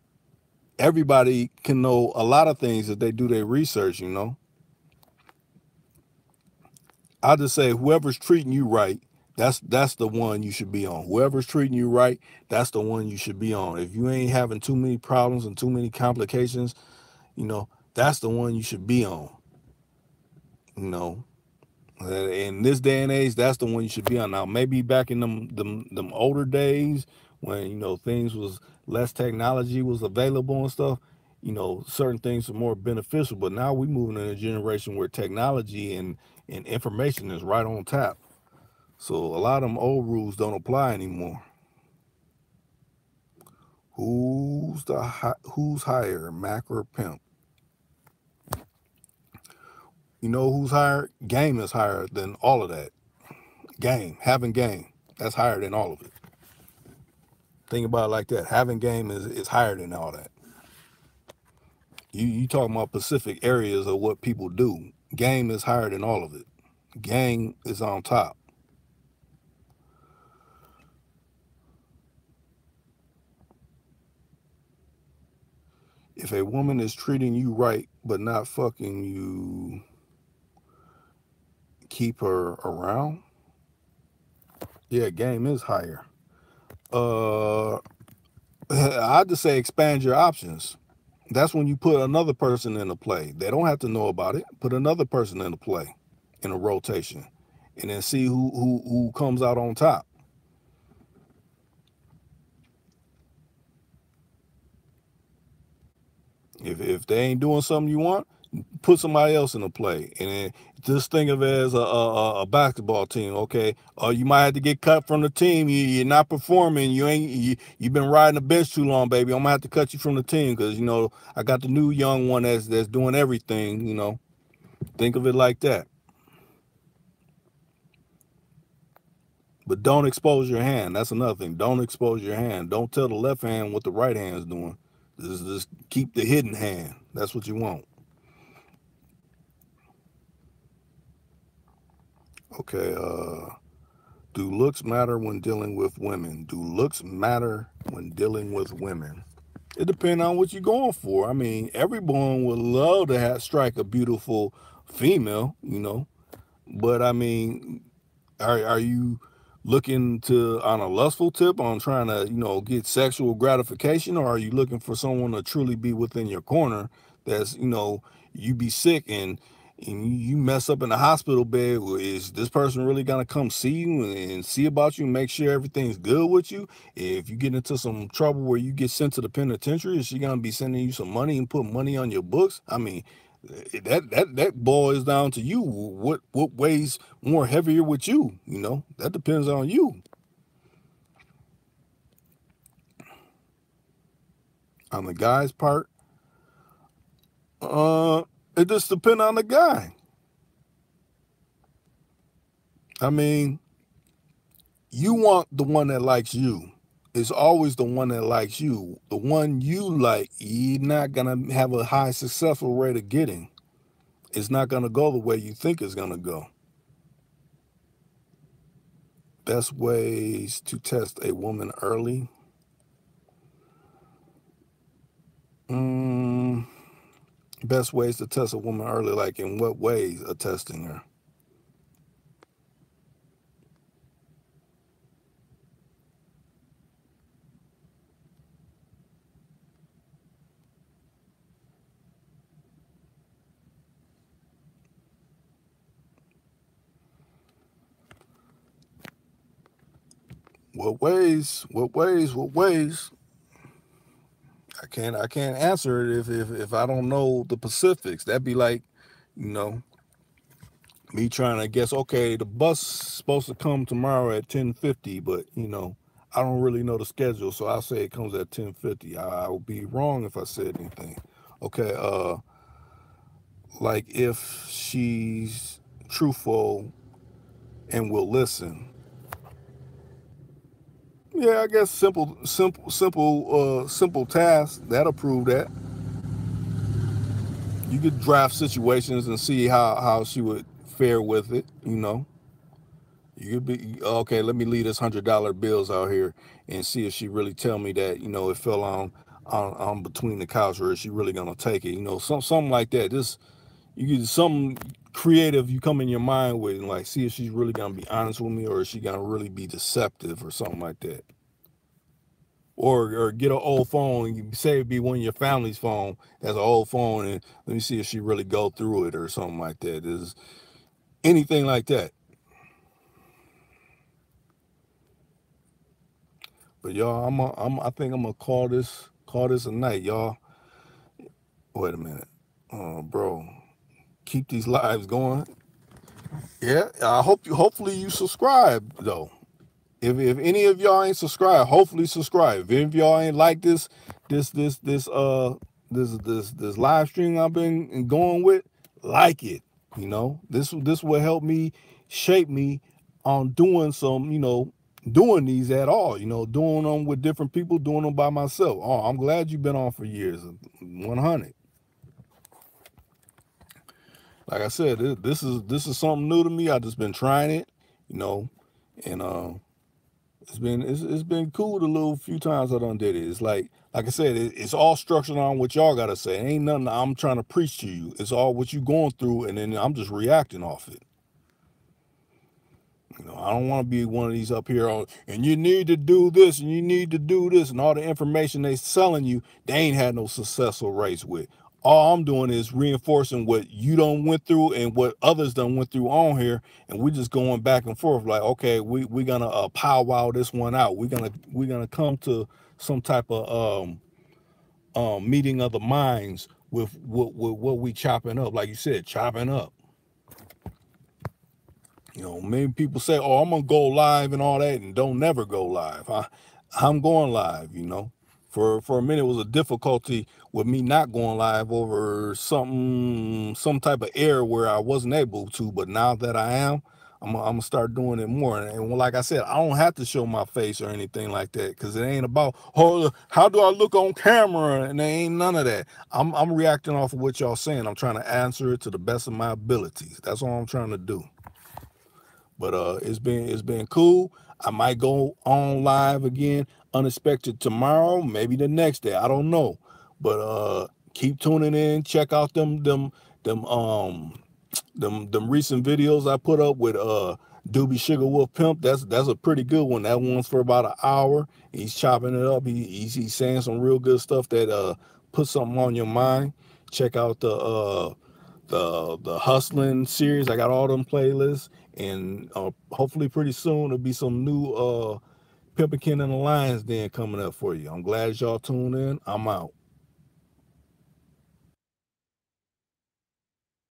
everybody can know a lot of things if they do their research. I just say whoever's treating you right, that's the one you should be on. Whoever's treating you right, that's the one you should be on. If you ain't having too many problems and too many complications, that's the one you should be on. You know, in this day and age, that's the one you should be on. Now, maybe back in them older days when things was less technology was available and stuff, certain things are more beneficial. But now we moving in a generation where technology and information is right on tap. So a lot of them old rules don't apply anymore. Who's higher, Mac or Pimp? You know who's higher? Game is higher than all of that. Having game, that's higher than all of it. Think about it like that. Having game is higher than all that. You talking about specific areas of what people do. Game is higher than all of it. Gang is on top. If a woman is treating you right but not fucking you, keep her around. Yeah, game is higher. I'd just say expand your options. That's when you put another person into play. They don't have to know about it. Put another person into play in a rotation, and then see who comes out on top. If they ain't doing something you want, put somebody else in the play, and then just think of it as a basketball team. Okay, you might have to get cut from the team. You're not performing. You've been riding the bench too long, baby. I'm gonna have to cut you from the team because I got the new young one that's doing everything. Think of it like that. But don't expose your hand. That's another thing. Don't expose your hand. Don't tell the left hand what the right hand's doing. Just keep the hidden hand. That's what you want. Okay, do looks matter when dealing with women? Do looks matter when dealing with women? It depends on what you're going for. I mean, everyone would love to strike a beautiful female. But I mean, are you looking to on a lustful tip on trying to get sexual gratification, or are you looking for someone to truly be within your corner that's you be sick and you mess up in the hospital bed? Is this person really gonna come see you and see about you and make sure everything's good with you? If you get into some trouble where you get sent to the penitentiary, is she gonna be sending you some money and put money on your books? I mean, that boils down to you. What weighs more heavier with you? That depends on you. On the guy's part, it just depends on the guy. I mean, you want the one that likes you. it's always the one that likes you. The one you like, you're not gonna have a high successful rate of getting. It's not gonna go the way you think it's gonna go. Best ways to test a woman early. Best ways to test a woman early, like in what ways of testing her? What ways? What ways? What ways? I can't answer it if I don't know the specifics. That'd be like, you know, me trying to guess. Okay, the bus is supposed to come tomorrow at 10:50, but I don't really know the schedule, so I'll say it comes at 10:50. I would be wrong if I said anything. Okay, like if she's truthful and will listen. Yeah, I guess simple task that'll prove that. You could draft situations and see how she would fare with it. You could be okay. Let me leave this $100 bills out here and see if she really tell me that it fell on between the couch, or is she really gonna take it? Something like that. Just you get some creative you come in your mind with, and like see if she's really gonna be honest with me, or is she gonna really be deceptive or something like that. Or get an old phone. You say it be one of your family's phone. That's an old phone, and let me see if she really go through it or something like that. Is anything like that. But y'all, I think I'm gonna call this a night, y'all. Wait a minute, bro. Keep these lives going. Yeah, hopefully you subscribe though. If any of y'all ain't subscribed, hopefully subscribe. If any of y'all ain't like this this this uh this live stream I've been going with, like it. This will help me shape me on doing some, doing these at all. Doing them with different people, doing them by myself. Oh, I'm glad you've been on for years. 100. Like I said, this is something new to me. I just been trying it, and it's been cool the little few times I done did it. It's like I said, it's all structured on what y'all gotta say. It ain't nothing I'm trying to preach to you. It's all what you going through, and then I'm just reacting off it. I don't want to be one of these up here and you need to do this and you need to do this and all the information they selling you, they ain't had no successful race with. All I'm doing is reinforcing what you done went through and what others done went through on here, and we're just going back and forth like, okay, we're gonna powwow this one out. We're gonna come to some type of meeting of the minds with what we chopping up, like you said, chopping up. Many people say, "Oh, I'm gonna go live and all that," and don't never go live. I'm going live. For a minute, it was a difficulty with me not going live over some type of error where I wasn't able to. But now that I am, I'm gonna start doing it more. And like I said, I don't have to show my face or anything like that because it ain't about how do I look on camera, and there ain't none of that. I'm reacting off of what y'all saying. I'm trying to answer it to the best of my abilities. That's all I'm trying to do. But it's been cool. I might go on live again, unexpected tomorrow, maybe the next day. I don't know. But keep tuning in. Check out them recent videos I put up with Doobie Sugar Wolf Pimp. That's a pretty good one. That one's for about an hour. He's chopping it up. He's saying some real good stuff that puts something on your mind. Check out the hustling series. I got all them playlists, and hopefully pretty soon there'll be some new Pimperkin and the Lions Den coming up for you. I'm glad y'all tuned in. I'm out.